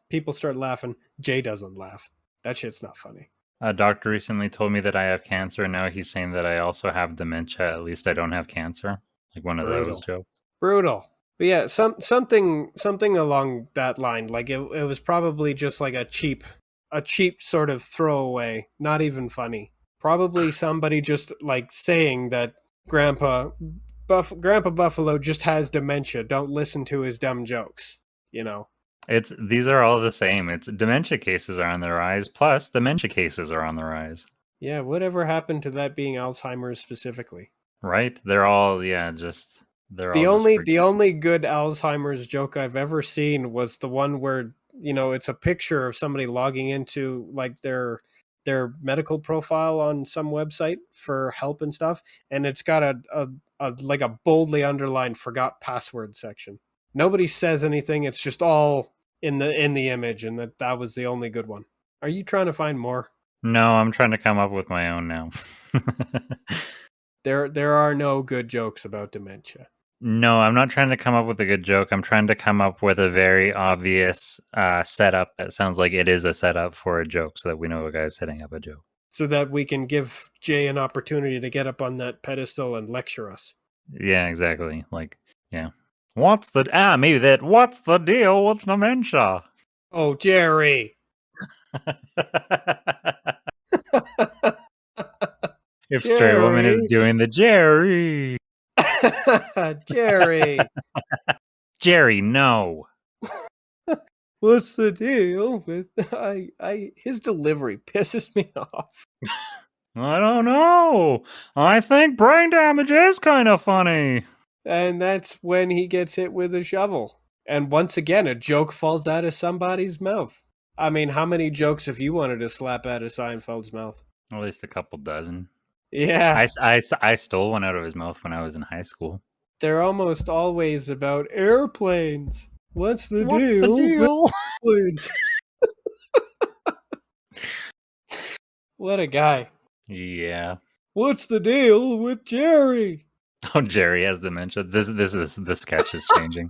people start laughing. Jay doesn't laugh. That shit's not funny. a doctor recently told me that I have cancer, and now he's saying that I also have dementia. At least I don't have cancer. Like one of those Brutal. jokes. Brutal. But yeah, something along that line. Like it was probably just like a cheap sort of throwaway, not even funny. Probably somebody just like saying that Grandpa Buffalo just has dementia. Don't listen to his dumb jokes. You know. These are all the same. It's dementia cases are on the rise, plus dementia cases are on the rise. Yeah, whatever happened to that being Alzheimer's specifically? Right? They're all they're all The just only freaked the out. only good Alzheimer's joke I've ever seen was the one where, it's a picture of somebody logging into like their medical profile on some website for help and stuff, and it's got a like a boldly underlined forgot password section. Nobody says anything, it's just all in the image, and that was the only good one. Are you trying to find more? No, I'm trying to come up with my own now. There are no good jokes about dementia. No, I'm not trying to come up with a good joke. I'm trying to come up with a very obvious setup that sounds like it is a setup for a joke so that we know a guy's setting up a joke. So that we can give Jay an opportunity to get up on that pedestal and lecture us. Yeah, exactly. Like, yeah. What's the deal with dementia? Oh, Jerry. If Stray Woman is Jerry. doing the Jerry. Jerry. Jerry, no. What's the deal with his delivery pisses me off. I don't know. I think brain damage is kind of funny. And that's when he gets hit with a shovel. And once again, a joke falls out of somebody's mouth. I mean, how many jokes have you wanted to slap out of Seinfeld's mouth? At least a couple dozen. Yeah. I stole one out of his mouth when I was in high school. They're almost always about airplanes. What's the What's the deal with deal? airplanes? What a guy. Yeah. What's the deal with Jerry? Oh, Jerry has dementia. The sketch is changing.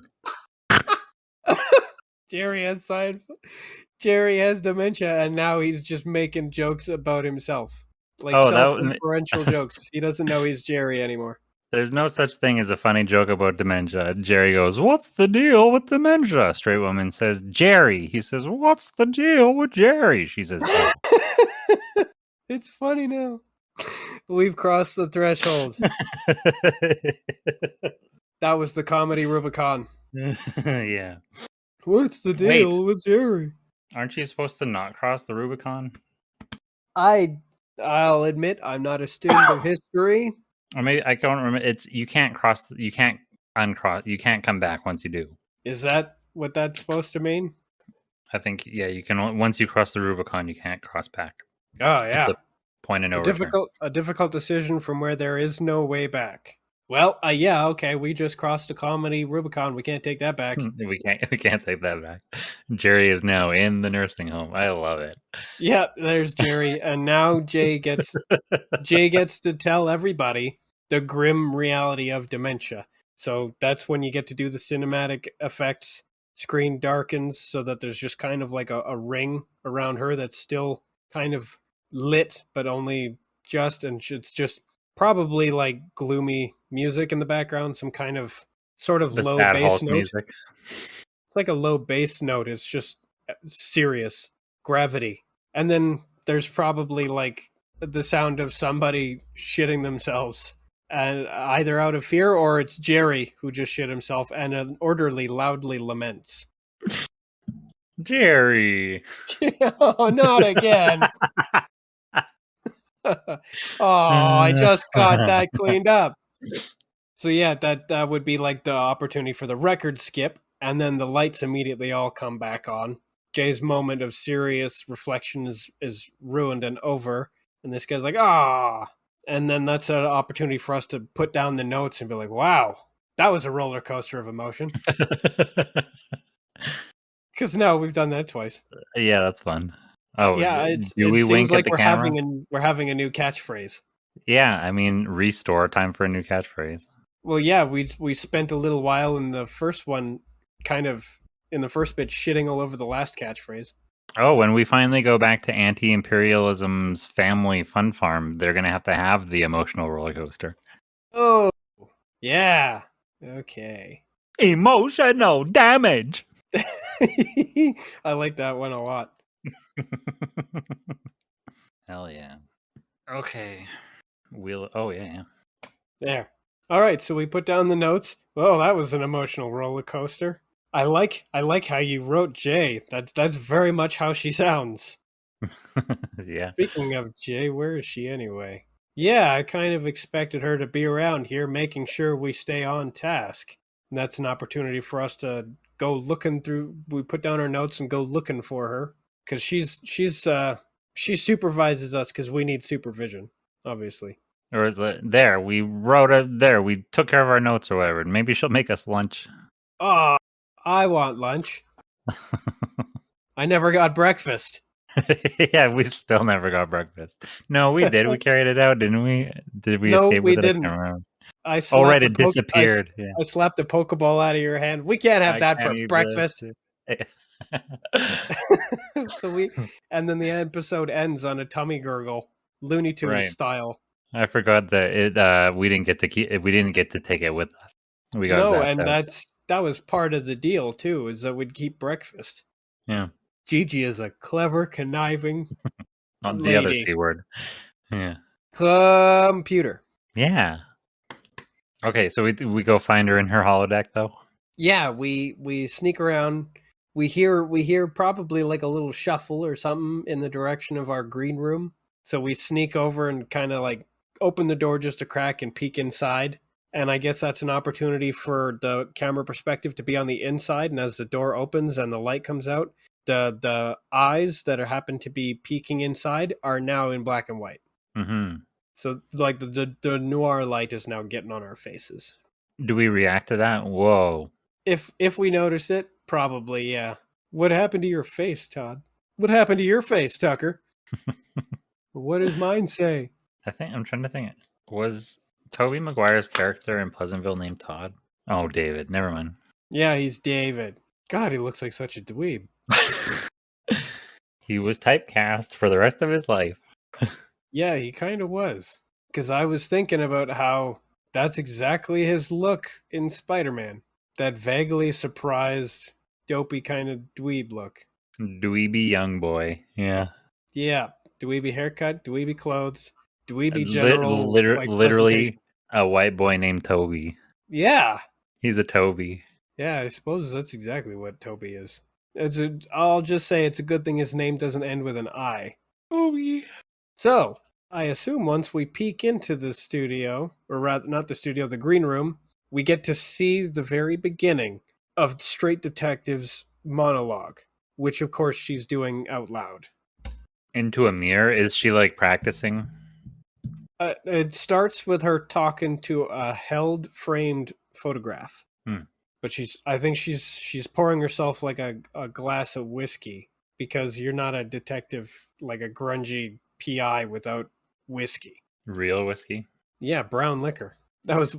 Jerry has Jerry has dementia, and now he's just making jokes about himself. Like self-referential jokes. He doesn't know he's Jerry anymore. There's no such thing as a funny joke about dementia. Jerry goes, "What's the deal with dementia?" Straight woman says, "Jerry." He says, "What's the deal with Jerry?" She says, "Oh." It's funny now. We've crossed the threshold. That was the comedy Rubicon. Yeah. What's the deal with Jerry? Aren't you supposed to not cross the Rubicon? I'll admit I'm not a student of history. Or maybe I don't remember. You can't uncross. You can't come back once you do. Is that what that's supposed to mean? I think you can. Once you cross the Rubicon, you can't cross back. Oh yeah, it's a point of no return. A difficult decision from where there is no way back. Well, yeah, okay, we just crossed the comedy Rubicon. We can't take that back. We can't take that back. Jerry is now in the nursing home. I love it. Yeah, there's Jerry, and now Jay gets to tell everybody the grim reality of dementia. So that's when you get to do the cinematic effects. Screen darkens so that there's just kind of like a ring around her that's still kind of lit, but only just, and it's just probably like gloomy music in the background, some kind of sort of low bass note. Music. It's like a low bass note. It's just serious gravity. And then there's probably like the sound of somebody shitting themselves, and either out of fear or it's Jerry who just shit himself, and an orderly loudly laments. Jerry. Oh, not again. Oh, I just got that cleaned up. So yeah, that would be like the opportunity for the record skip, and then the lights immediately all come back on. Jay's moment of serious reflection is ruined and over, and this guy's like, ah. And then that's an opportunity for us to put down the notes and be like, wow, that was a roller coaster of emotion. Because now we've done that twice. Yeah, that's fun. Oh yeah, it seems like we're having a new catchphrase. Yeah, I mean, restore time for a new catchphrase. Well, yeah, we spent a little while in the first one, kind of in the first bit, shitting all over the last catchphrase. Oh, when we finally go back to anti-imperialism's family fun farm, they're going to have the emotional roller coaster. Oh, yeah. Okay. Emotional damage. I like that one a lot. Hell yeah. Okay. Oh, yeah. There. All right, so we put down the notes. Well, that was an emotional roller coaster. I like how you wrote Jay. That's very much how she sounds. Yeah. Speaking of Jay, where is she anyway? Yeah, I kind of expected her to be around here making sure we stay on task. And that's an opportunity for us to go looking through. We put down our notes and go looking for her because she supervises us because we need supervision, obviously. Or is it there? We wrote it there. We took care of our notes or whatever. Maybe she'll make us lunch. Oh, I want lunch. I never got breakfast. Yeah, we still never got breakfast. No, we did. We carried it out, didn't we? Did we No, escape we with it? I didn't. can't remember. I Oh, right, slapped a it poke. disappeared. Yeah, I slapped a Pokeball out of your hand. We can't have I that can't for eat breakfast. this. So we, and then the episode ends on a tummy gurgle, Looney Tunes Right. style. I forgot that we didn't get to we didn't get to take it with us. We got No, zapped and out. that was part of the deal too, is that we'd keep breakfast. Yeah. Gigi is a clever, conniving Not the other lady. C word. Yeah. Computer. Yeah. Okay, so we go find her in her holodeck though. Yeah, we sneak around. We hear probably like a little shuffle or something in the direction of our green room. So we sneak over and kind of like open the door just a crack and peek inside. And I guess that's an opportunity for the camera perspective to be on the inside. And as the door opens and the light comes out, the eyes that are happen to be peeking inside are now in black and white. Mm-hmm. So like the noir light is now getting on our faces. Do we react to that? Whoa. If we notice it, probably, yeah. What happened to your face, Todd? What happened to your face, Tucker? What does mine say? I'm trying to think. Was Toby Maguire's character in Pleasantville named Todd? Oh, David. Never mind. Yeah, he's David. God, he looks like such a dweeb. He was typecast for the rest of his life. Yeah, he kind of was. Because I was thinking about how that's exactly his look in Spider-Man. That vaguely surprised, dopey kind of dweeb look. Dweeby young boy. Yeah. Yeah, dweeby haircut, dweeby clothes, dweeby general like presentation. Literally a white boy named Toby. Yeah, He's a Toby. yeah, I suppose that's exactly what Toby is. I'll just say it's a good thing his name doesn't end with an I. Toby. So, I assume once we peek into the studio, or rather, not the studio, the green room, we get to see the very beginning of Straight Detective's monologue, which of course she's doing out loud. Into a mirror? Is she like practicing? It starts with her talking to a held framed photograph. Hmm. But I think she's pouring herself like a glass of whiskey because you're not a detective like a grungy PI without whiskey. Real whiskey? Yeah, brown liquor. That was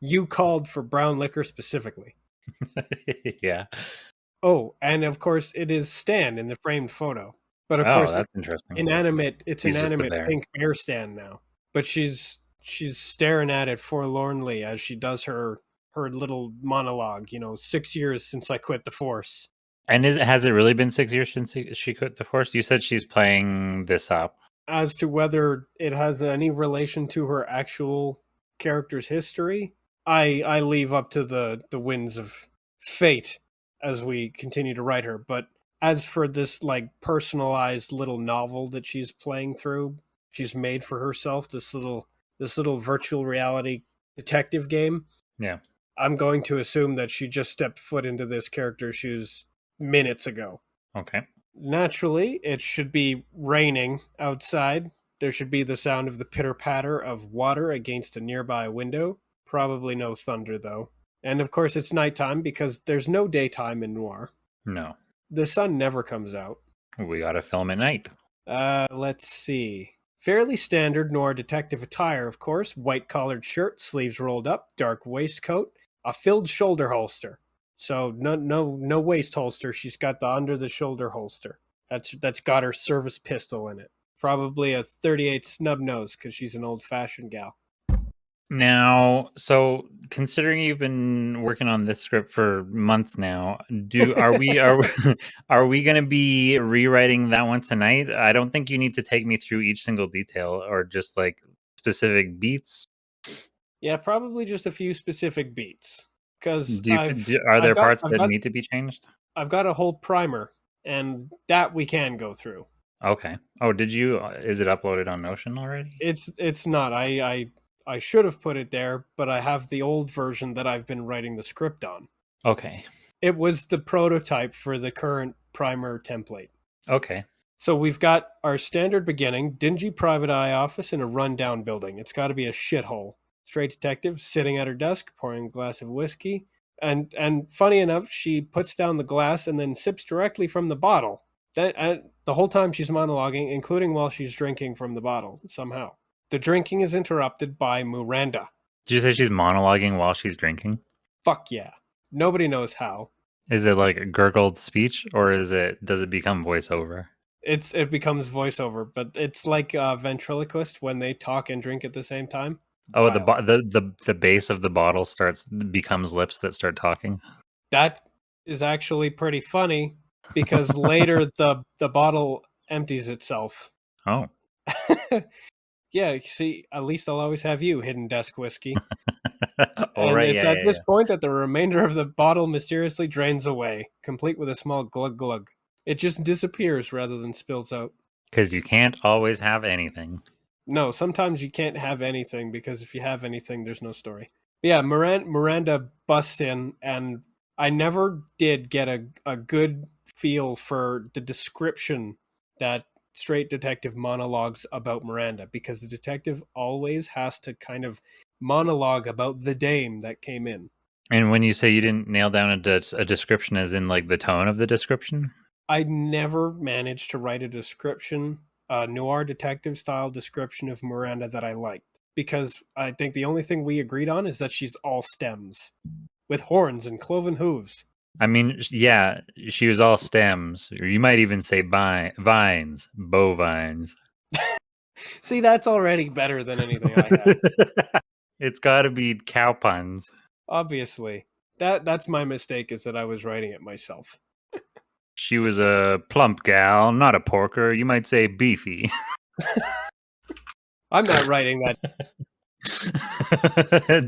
you called for brown liquor specifically. Yeah. Oh, and of course it is Stan in the framed photo. But of Oh, course that's interesting. it's He's just a inanimate bear. pink bear Stan now. But she's staring at it forlornly as she does her little monologue, 6 years since I quit the force. And has it really been 6 years since she quit the force? You said she's playing this up. As to whether it has any relation to her actual character's history, I leave up to the winds of fate as we continue to write her. But as for this like personalized little novel that she's playing through, she's made for herself this little virtual reality detective game. Yeah. I'm going to assume that she just stepped foot into this character's shoes minutes ago. Okay. Naturally, it should be raining outside. There should be the sound of the pitter-patter of water against a nearby window. Probably no thunder, though. And of course, it's nighttime because there's no daytime in noir. No. The sun never comes out. We gotta film at night. Let's see. Fairly standard noir detective attire, of course. White collared shirt, sleeves rolled up, dark waistcoat, a filled shoulder holster. So no waist holster. She's got the under the shoulder holster. That's got her service pistol in it. Probably a 38 snub nose because she's an old fashioned gal. Now, so considering you've been working on this script for months now, are we going to be rewriting that one tonight? I don't think you need to take me through each single detail or just like specific beats. Yeah, probably just a few specific beats. Because Are there parts that need to be changed? I've got a whole primer, and that we can go through. Okay. Oh, did you? Is it uploaded on Notion already? It's not. I should have put it there, but I have the old version that I've been writing the script on. Okay. It was the prototype for the current primer template. Okay. So we've got our standard beginning, dingy private eye office in a rundown building. It's got to be a shithole. Straight detective sitting at her desk, pouring a glass of whiskey. And funny enough, she puts down the glass and then sips directly from the bottle. The whole time she's monologuing, including while she's drinking from the bottle, somehow. The drinking is interrupted by Miranda. Did you say she's monologuing while she's drinking? Fuck yeah. Nobody knows how. Is it like a gurgled speech, or does it become voiceover? It becomes voiceover, but it's like a ventriloquist when they talk and drink at the same time. Oh, Wild. the base of the bottle becomes lips that start talking. That is actually pretty funny because later the bottle empties itself. Oh. Yeah, see, at least I'll always have you, hidden desk whiskey. Oh, And right, it's yeah, at yeah, this yeah. point that the remainder of the bottle mysteriously drains away, complete with a small glug glug. It just disappears rather than spills out. Because you can't always have anything. No, sometimes you can't have anything because if you have anything, there's no story. But yeah, Miranda busts in, and I never did get a good feel for the description that straight detective monologues about Miranda because the detective always has to kind of monologue about the dame that came in. And when you say you didn't nail down a description, as in like the tone of the description? I never managed to write a description, a noir detective style description of Miranda that I liked because I think the only thing we agreed on is that she's all stems with horns and cloven hooves. I mean, yeah, she was all stems. Or you might even say vines, bovines. See, that's already better than anything I had. It's got to be cow puns. Obviously. That's my mistake is that I was writing it myself. She was a plump gal, not a porker. You might say beefy. I'm not writing that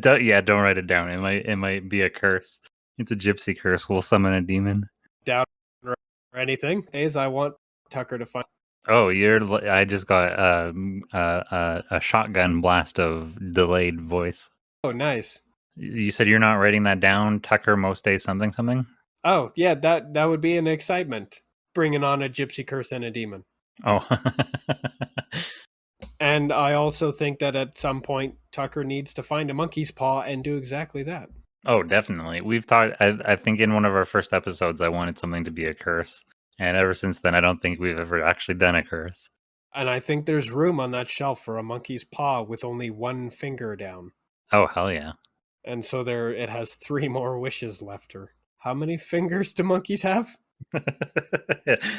Don't write it down. It might be a curse. It's a gypsy curse. We'll summon a demon. down or anything. Days I want Tucker to find. Oh, I just got a shotgun blast of delayed voice. Oh, nice. You said you're not writing that down. Tucker most days something something. Oh, yeah, that would be an excitement. Bringing on a gypsy curse and a demon. Oh. And I also think that at some point Tucker needs to find a monkey's paw and do exactly that. Oh, definitely. We've talked. I think in one of our first episodes, I wanted something to be a curse, and ever since then, I don't think we've ever actually done a curse. And I think there's room on that shelf for a monkey's paw with only one finger down. Oh, hell yeah! And so there it has 3 more wishes left her. How many fingers do monkeys have?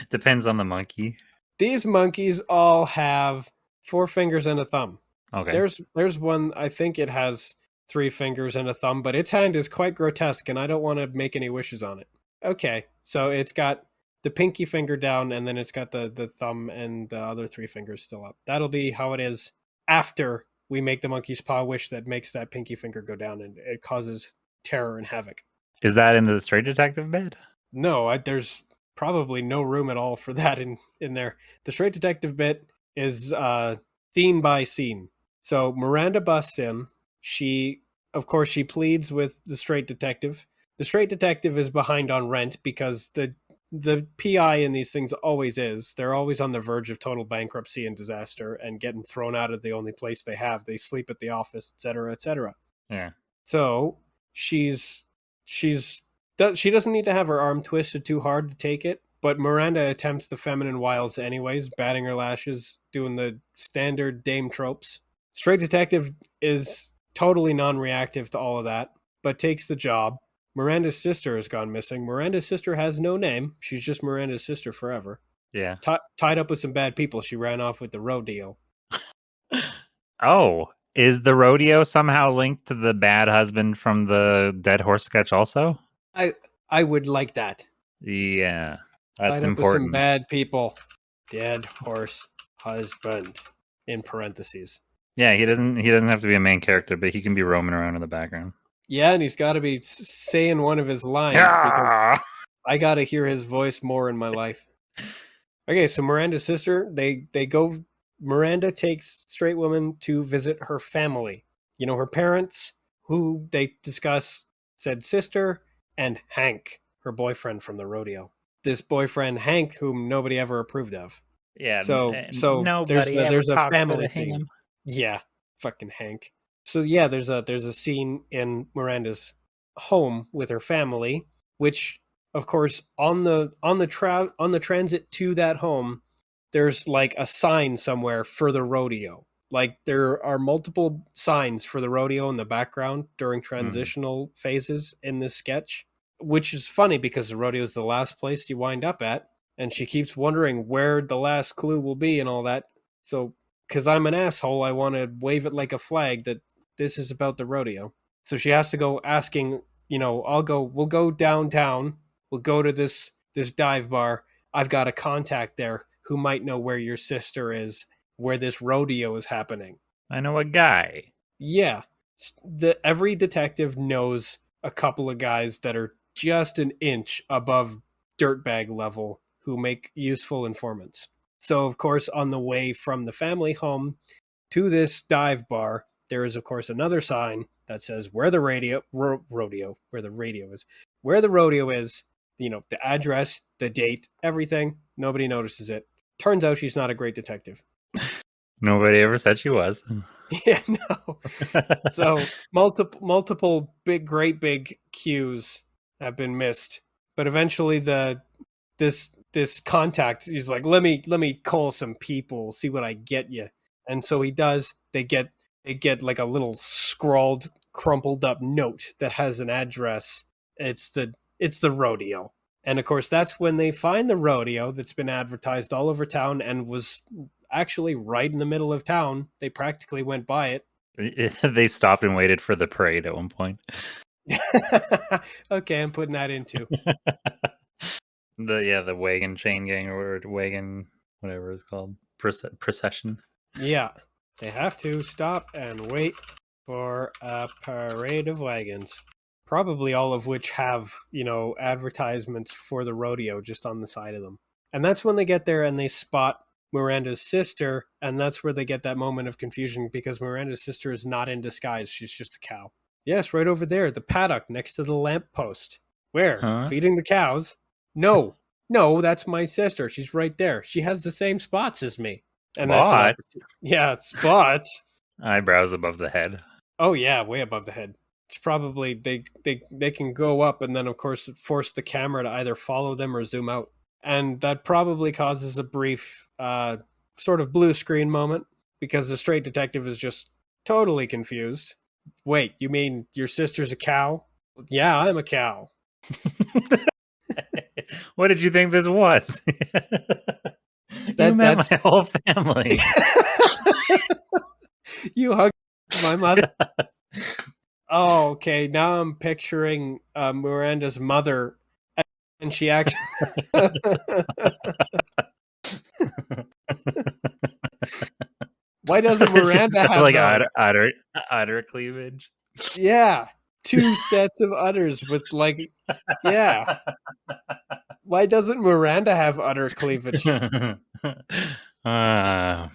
Depends on the monkey. These monkeys all have 4 fingers and a thumb. Okay. There's one, I think it has 3 fingers and a thumb, but its hand is quite grotesque and I don't want to make any wishes on it. Okay, so it's got the pinky finger down and then it's got the thumb and the other 3 fingers still up. That'll be how it is after we make the monkey's paw wish that makes that pinky finger go down and it causes terror and havoc. Is that in the straight detective bed? No, there's probably no room at all for that in there. The straight detective bit is scene by scene. So Miranda busts in. Of course, she pleads with the straight detective. The straight detective is behind on rent because the PI in these things always is. They're always on the verge of total bankruptcy and disaster and getting thrown out of the only place they have. They sleep at the office, etc., etc. Yeah. So she doesn't need to have her arm twisted too hard to take it, but Miranda attempts the feminine wiles anyways, batting her lashes, doing the standard dame tropes. Straight detective is totally non-reactive to all of that, but takes the job. Miranda's sister has gone missing. Miranda's sister has no name. She's just Miranda's sister forever. Yeah. Tied up with some bad people. She ran off with the rodeo. Oh, is the rodeo somehow linked to the bad husband from the Dead Horse sketch also? I would like that. Yeah, that's Tied up with some important. bad people. Dead horse husband in parentheses. Yeah, he doesn't have to be a main character, but he can be roaming around in the background. Yeah, and he's got to be saying one of his lines because Yeah! I got to hear his voice more in my life. Okay, so Miranda's sister, they go. Miranda takes straight woman to visit her family. Her parents, who they discuss said sister, and Hank, her boyfriend from the rodeo. This boyfriend Hank, whom nobody ever approved of. Yeah, So there's nobody a, ever there's a talked family to scene. him. Yeah, fucking Hank. So yeah, there's a scene in Miranda's home with her family, which of course on the transit to that home, there's like a sign somewhere for the rodeo. Like there are multiple signs for the rodeo in the background during Hmm. transitional phases in this sketch, which is funny because the rodeo is the last place you wind up at, and she keeps wondering where the last clue will be and all that. So, because I'm an asshole, I want to wave it like a flag that this is about the rodeo. So she has to go asking, we'll go downtown, we'll go to this dive bar. I've got a contact there who might know where your sister is, where this rodeo is happening. I know a guy. Yeah, every detective knows a couple of guys that are just an inch above dirtbag level who make useful informants. So, of course, on the way from the family home to this dive bar, there is, of course, another sign that says where the rodeo, where the radio is, where the rodeo is. The address, the date, everything. Nobody notices it. Turns out she's not a great detective. Nobody ever said she was. Yeah, no. So multiple great big cues have been missed, but eventually this contact is like, let me call some people, see what I get you, and so he does. They get like a little scrawled, crumpled up note that has an address. It's the rodeo, and of course that's when they find the rodeo that's been advertised all over town and was actually right in the middle of town. They practically went by it. They stopped and waited for the parade at one point. Okay, I'm putting that into. The wagon chain gang or wagon whatever it's called procession. Yeah, they have to stop and wait for a parade of wagons. Probably all of which have, advertisements for the rodeo just on the side of them. And that's when they get there and they spot Miranda's sister, and that's where they get that moment of confusion because Miranda's sister is not in disguise. She's just a cow. Yes, right over there, the paddock next to the lamppost. Where? Huh? Feeding the cows? No, no, that's my sister. She's right there. She has the same spots as me. And that's an What? opportunity. Yeah, spots. Eyebrows above the head. Oh yeah, way above the head. It's probably they can go up and then of course force the camera to either follow them or zoom out. And that probably causes a brief sort of blue screen moment because the straight detective is just totally confused. Wait, you mean your sister's a cow? Yeah, I'm a cow. What did you think this was? You That met that's my whole family. you hugged my mother. Oh, okay. Now I'm picturing Miranda's mother, and she actually. Why doesn't She's Miranda got have like those? utter cleavage. Yeah, two sets of udders with like, yeah. Why doesn't Miranda have udder cleavage? uh,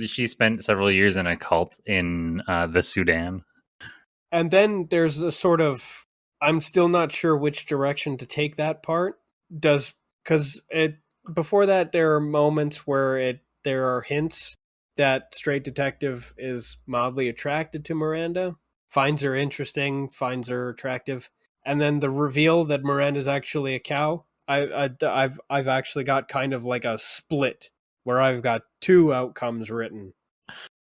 she spent several years in a cult in the Sudan. And then there's a sort of, I'm still not sure which direction to take that part. Does because it before that there are moments where there are hints that straight detective is mildly attracted to Miranda, finds her interesting, finds her attractive, and then the reveal that Miranda's actually a cow. I've actually got kind of like a split where I've got two outcomes written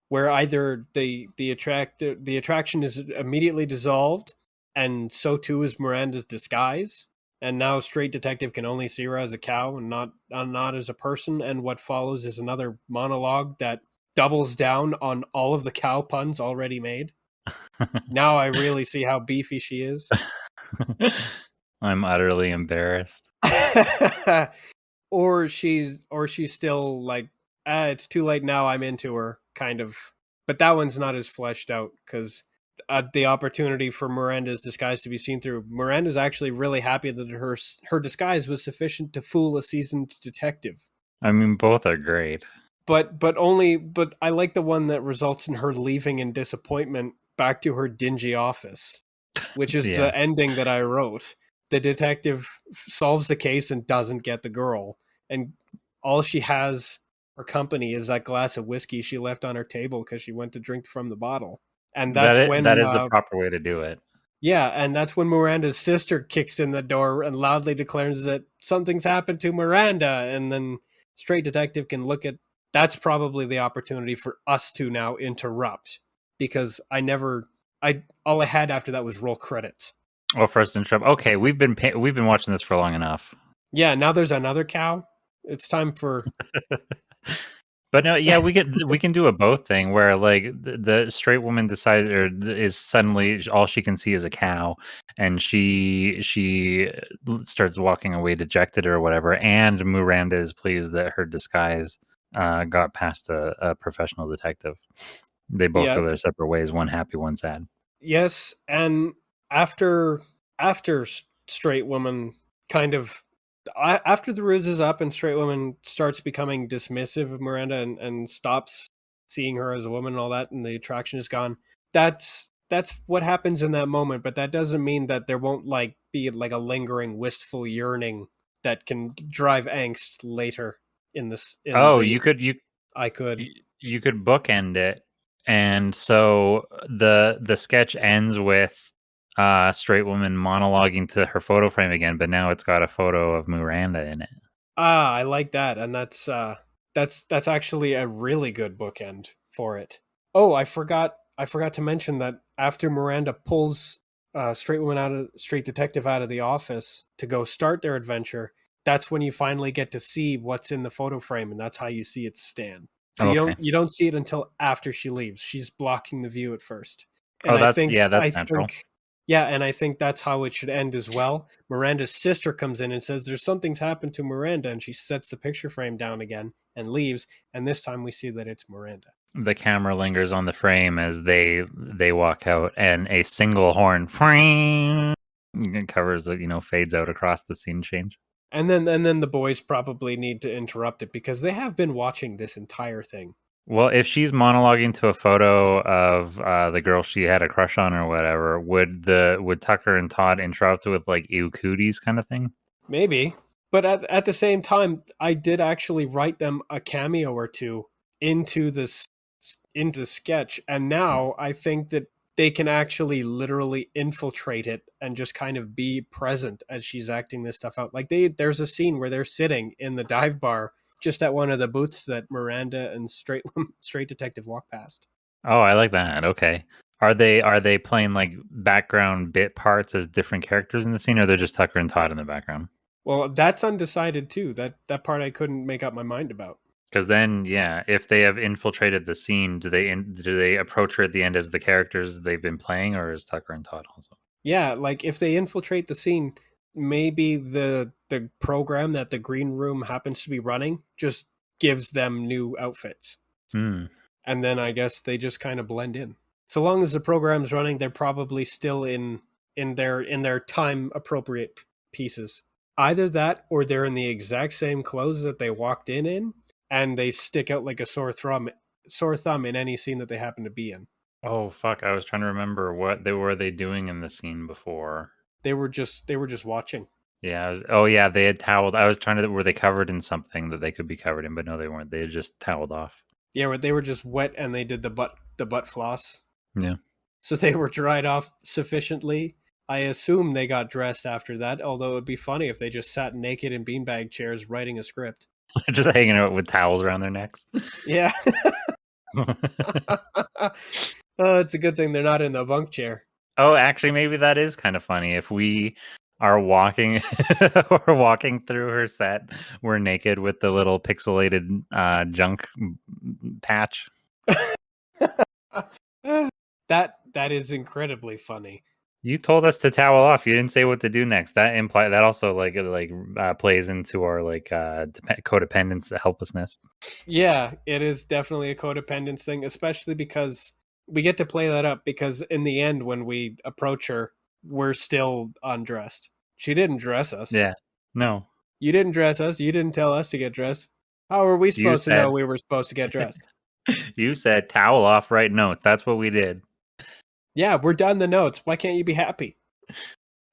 where either the attraction is immediately dissolved, and so too is Miranda's disguise, and now straight detective can only see her as a cow and not as a person. And what follows is another monologue that doubles down on all of the cow puns already made. Now I really see how beefy she is. I'm utterly embarrassed. or she's still like, it's too late now, I'm into her, kind of. But that one's not as fleshed out because the opportunity for Miranda's disguise to be seen through. Miranda's actually really happy that her disguise was sufficient to fool a seasoned detective. I mean, both are great. But I like the one that results in her leaving in disappointment back to her dingy office, which is Yeah, the ending that I wrote. The detective solves the case and doesn't get the girl, and all she has for company is that glass of whiskey she left on her table because she went to drink from the bottle. And that's that when is the proper way to do it. yeah, and that's when Miranda's sister kicks in the door and loudly declares that something's happened to Miranda. And then Straight Detective can look at that's probably the opportunity for us to now interrupt because I all I had after that was roll credits. Oh, first interrupt. Okay, we've been watching this for long enough. Yeah, now there's another cow. It's time for But no, yeah, we can do a both thing where like the straight woman decides or is suddenly all she can see is a cow, and she starts walking away dejected or whatever. And Miranda is pleased that her disguise got past a professional detective. They both yeah, go their separate ways. One happy, one sad. yes, and after after Straight Woman kind of after the ruse is up and Straight Woman starts becoming dismissive of Miranda and stops seeing her as a woman and all that, and the attraction is gone. That's what happens in that moment, but that doesn't mean that there won't like be like a lingering wistful yearning that can drive angst later in this in Oh, the I could. you could bookend it, and so the sketch ends with straight woman monologuing to her photo frame again, but now it's got a photo of Miranda in it. Ah, I like that, and that's actually a really good bookend for it. Oh, I forgot to mention that after Miranda pulls Straight Detective out of the office to go start their adventure, that's when you finally get to see what's in the photo frame, and that's how you see it stand. So Oh, okay. you don't see it until after she leaves. She's blocking the view at first, and Oh, that's yeah, that's I natural. think yeah, and I think that's how it should end as well. Miranda's sister comes in and says there's something's happened to Miranda, and she sets the picture frame down again and leaves. And this time we see that it's Miranda. The camera lingers on the frame as they walk out, and a single horn covers it, fades out across the scene change. And then the boys probably need to interrupt it because they have been watching this entire thing. Well, if she's monologuing to a photo of the girl she had a crush on or whatever, would Tucker and Todd interrupt with like "ew cooties" kind of thing? Maybe. But at the same time, I did actually write them a cameo or two into this into the sketch, and now I think that they can actually literally infiltrate it and just kind of be present as she's acting this stuff out. Like there's a scene where they're sitting in the dive bar just at one of the booths that Miranda and Straight Detective walk past. Oh, I like that. Okay. Are they playing like background bit parts as different characters in the scene, or they're just Tucker and Todd in the background? Well, that's undecided too. That part I couldn't make up my mind about. Because then, yeah, if they have infiltrated the scene, do they approach her at the end as the characters they've been playing, or is Tucker and Todd also? Yeah, like if they infiltrate the scene, maybe the program that the green room happens to be running just gives them new outfits. Hmm. And then I guess they just kind of blend in. So long as the program's running, they're probably still in their time appropriate pieces. Either that or they're in the exact same clothes that they walked in and they stick out like a sore thumb in any scene that they happen to be in. Oh fuck! I was trying to remember what they were they doing in the scene before. They were just watching. Yeah. Oh yeah, they had toweled. I was trying to. Were they covered in something that they could be covered in? But no, they weren't. They had just toweled off. Yeah, they were just wet and they did the butt floss. Yeah. So they were dried off sufficiently. I assume they got dressed after that, although it would be funny if they just sat naked in beanbag chairs writing a script. Just hanging out with towels around their necks. Yeah. Oh, it's a good thing they're not in the bunk chair. Oh, actually, maybe that is kind of funny. If we are walking or walking through her set, we're naked with the little pixelated junk patch. That is incredibly funny. You told us to towel off. You didn't say what to do next. That also plays into our codependence helplessness. Yeah, it is definitely a codependence thing, especially because we get to play that up because in the end when we approach her, we're still undressed. She didn't dress us. Yeah. No. You didn't dress us. You didn't tell us to get dressed. How are we You supposed to know said we were supposed to get dressed? you said towel off, write notes. That's what we did. Yeah, we're done the notes. Why can't you be happy?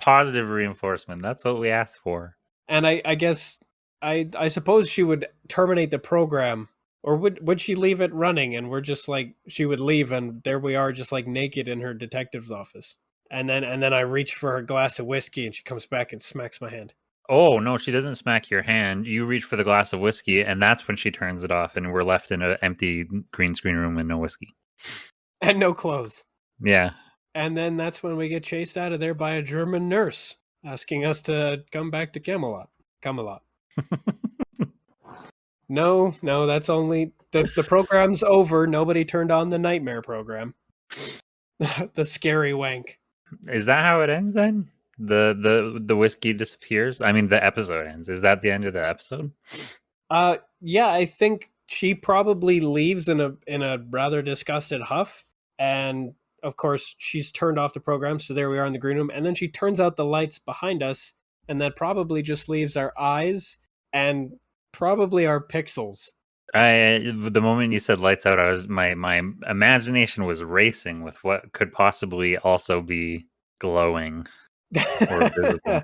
Positive reinforcement. That's what we asked for. And I guess I suppose she would terminate the program, or would she leave it running? And we're just like she would leave, and there we are, just like naked in her detective's office. And then I reach for her glass of whiskey, and she comes back and smacks my hand. Oh, no, she doesn't smack your hand. You reach for the glass of whiskey, and that's when she turns it off, and we're left in an empty green screen room with no whiskey. And no clothes. Yeah. And then that's when we get chased out of there by a German nurse asking us to come back to Camelot. Camelot. No, that's only the program's over. Nobody turned on the nightmare program. The scary wank. Is that how it ends then? The whiskey disappears? I mean, the episode ends. Is that the end of the episode? Yeah, I think she probably leaves in a rather disgusted huff, and of course she's turned off the program, so there we are in the green room, and then she turns out the lights behind us, and that probably just leaves our eyes and probably our pixels. The moment you said lights out, I was my imagination was racing with what could possibly also be glowing or visible.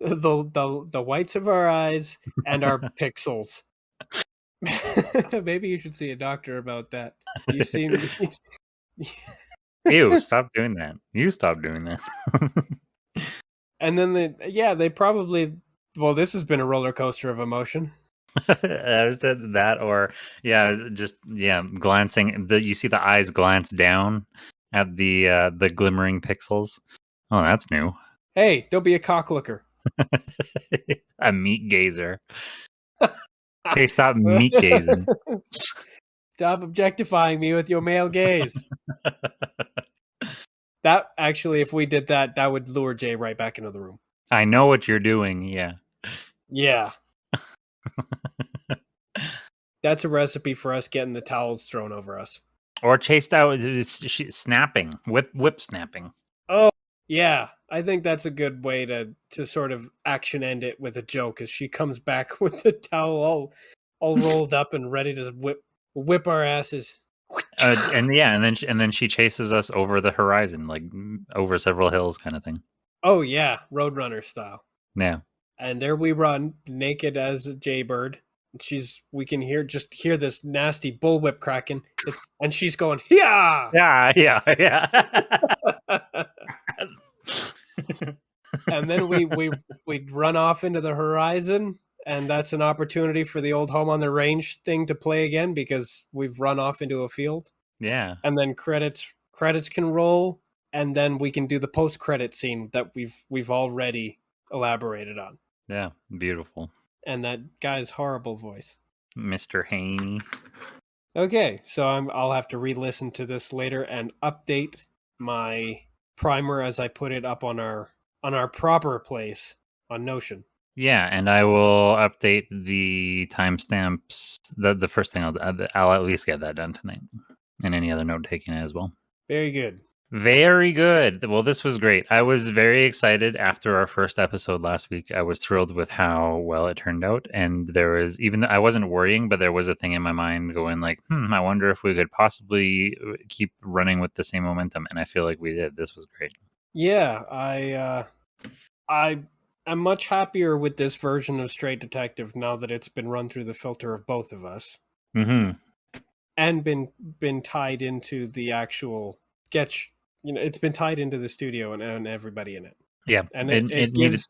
The whites of our eyes and our pixels. Maybe you should see a doctor about that. You seem Ew, stop doing that. You stop doing that. And then they probably, well, this has been a roller coaster of emotion. I was that, or glancing. You see the eyes glance down at the glimmering pixels. Oh, that's new. Hey, don't be a cocklooker. A meat gazer. Hey, stop meat gazing. Stop objectifying me with your male gaze. That actually, if we did that, that would lure Jay right back into the room. I know what you're doing. Yeah. Yeah. That's a recipe for us getting the towels thrown over us. Or chased out, snapping, whip snapping. Oh, yeah. I think that's a good way to sort of action end it with a joke as she comes back with the towel all rolled up and ready to whip our asses. And then she chases us over the horizon, like over several hills, kind of thing. Oh yeah, Roadrunner style. Yeah. And there we run, naked as a jaybird. We can hear this nasty bullwhip cracking. And she's going, yeah, yeah. And then we run off into the horizon, and that's an opportunity for the old Home on the Range thing to play again because we've run off into a field. Yeah. And then credits can roll, and then we can do the post-credit scene that we've already elaborated on. Yeah, beautiful. And that guy's horrible voice, Mr. Haney. Okay, so I'll have to re-listen to this later and update my primer as I put it up on our proper place on Notion. Yeah, and I will update the timestamps. The first thing I'll at least get that done tonight, and any other note taking as well. Very good. Very good. Well, this was great. I was very excited after our first episode last week. I was thrilled with how well it turned out. And there was, even though I wasn't worrying, but there was a thing in my mind going like, I wonder if we could possibly keep running with the same momentum. And I feel like we did. This was great. Yeah, I'm much happier with this version of Straight Detective now that it's been run through the filter of both of us. Mm-hmm. And been tied into the actual sketch. It's been tied into the studio and everybody in it. Yeah, and it gives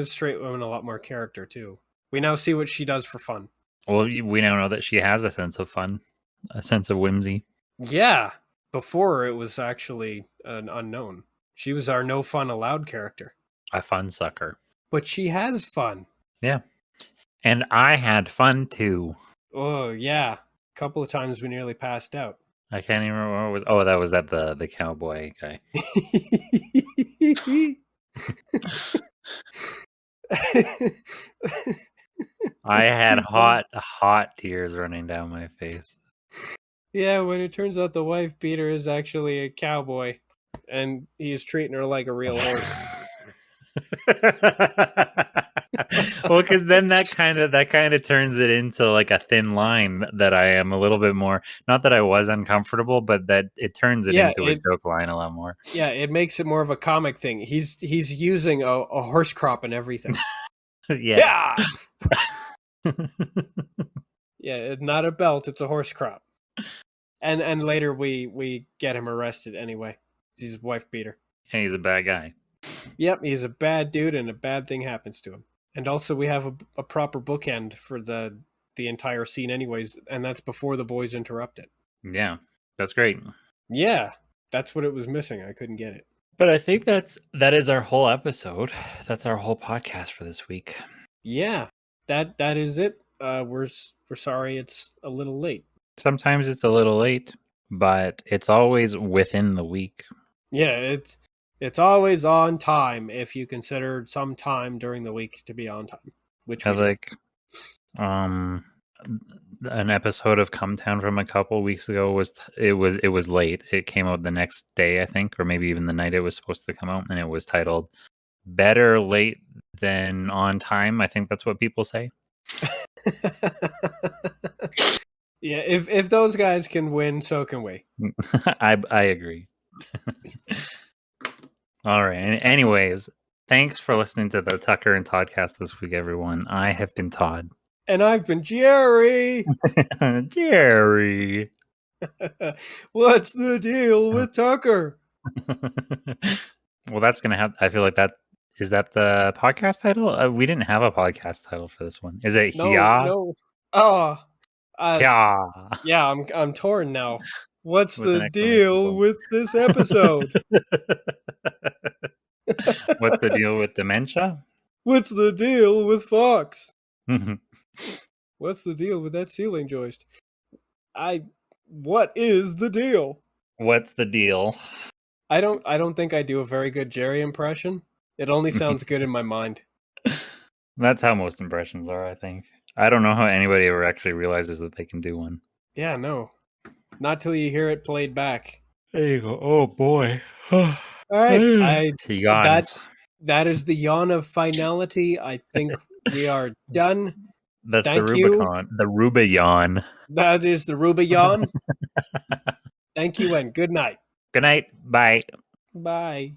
Straight Women a lot more character too. We now see what she does for fun. Well, we now know that she has a sense of fun, a sense of whimsy. Yeah, before it was actually an unknown. She was our no fun allowed character. A fun sucker. But she has fun. Yeah, and I had fun too. Oh yeah, a couple of times we nearly passed out. I can't even remember what it was. Oh, that was at the cowboy guy. I had hot tears running down my face. Yeah, when it turns out the wife beater is actually a cowboy, and he is treating her like a real horse. Well, because then that kind of turns it into like a thin line that I am a little bit more. Not that I was uncomfortable, but that it turns it Yeah, into a joke line a lot more. yeah, it makes it more of a comic thing. He's using a horse crop and everything. Yeah. Yeah, yeah, it's not a belt; it's a horse crop. And later we get him arrested anyway. He's a wife beater. Yeah, he's a bad guy. Yep, he's a bad dude, and a bad thing happens to him. And also, we have a proper bookend for the entire scene, anyways, and that's before the boys interrupt it. Yeah, that's great. Yeah, that's what it was missing. I couldn't get it. But I think that is our whole episode. That's our whole podcast for this week. Yeah, that is it. We're sorry it's a little late. Sometimes it's a little late, but it's always within the week. Yeah, it's always on time if you consider some time during the week to be on time, which I we do. like an episode of Come Town from a couple weeks ago was late. It came out the next day, I think, or maybe even the night it was supposed to come out, and it was titled "Better Late Than On Time." I think that's what people say. Yeah, if those guys can win, so can we. I agree. All right. Anyways, thanks for listening to the Tucker and Toddcast this week, everyone. I have been Todd. And I've been Jerry. Jerry. What's the deal with Tucker? Well, that's gonna have. I feel like that is that the podcast title. We didn't have a podcast title for this one. Is it Hyaw? No. Oh, Hyaw. yeah. I'm torn now. What's With an the exclamation deal point. with this episode? What's the deal with dementia? What's the deal with Fox? What's the deal with that ceiling joist? What is the deal? What's the deal? I don't think I do a very good Jerry impression. It only sounds good in my mind. That's how most impressions are, I think. I don't know how anybody ever actually realizes that they can do one. Yeah, no. Not till you hear it played back. There you go. Oh boy. All right. Yawns. That is the yawn of finality. I think we are done. That's Thank the you. Rubicon. The Ruba yawn. That is the Ruba yawn. Thank you and good night. Good night. Bye. Bye.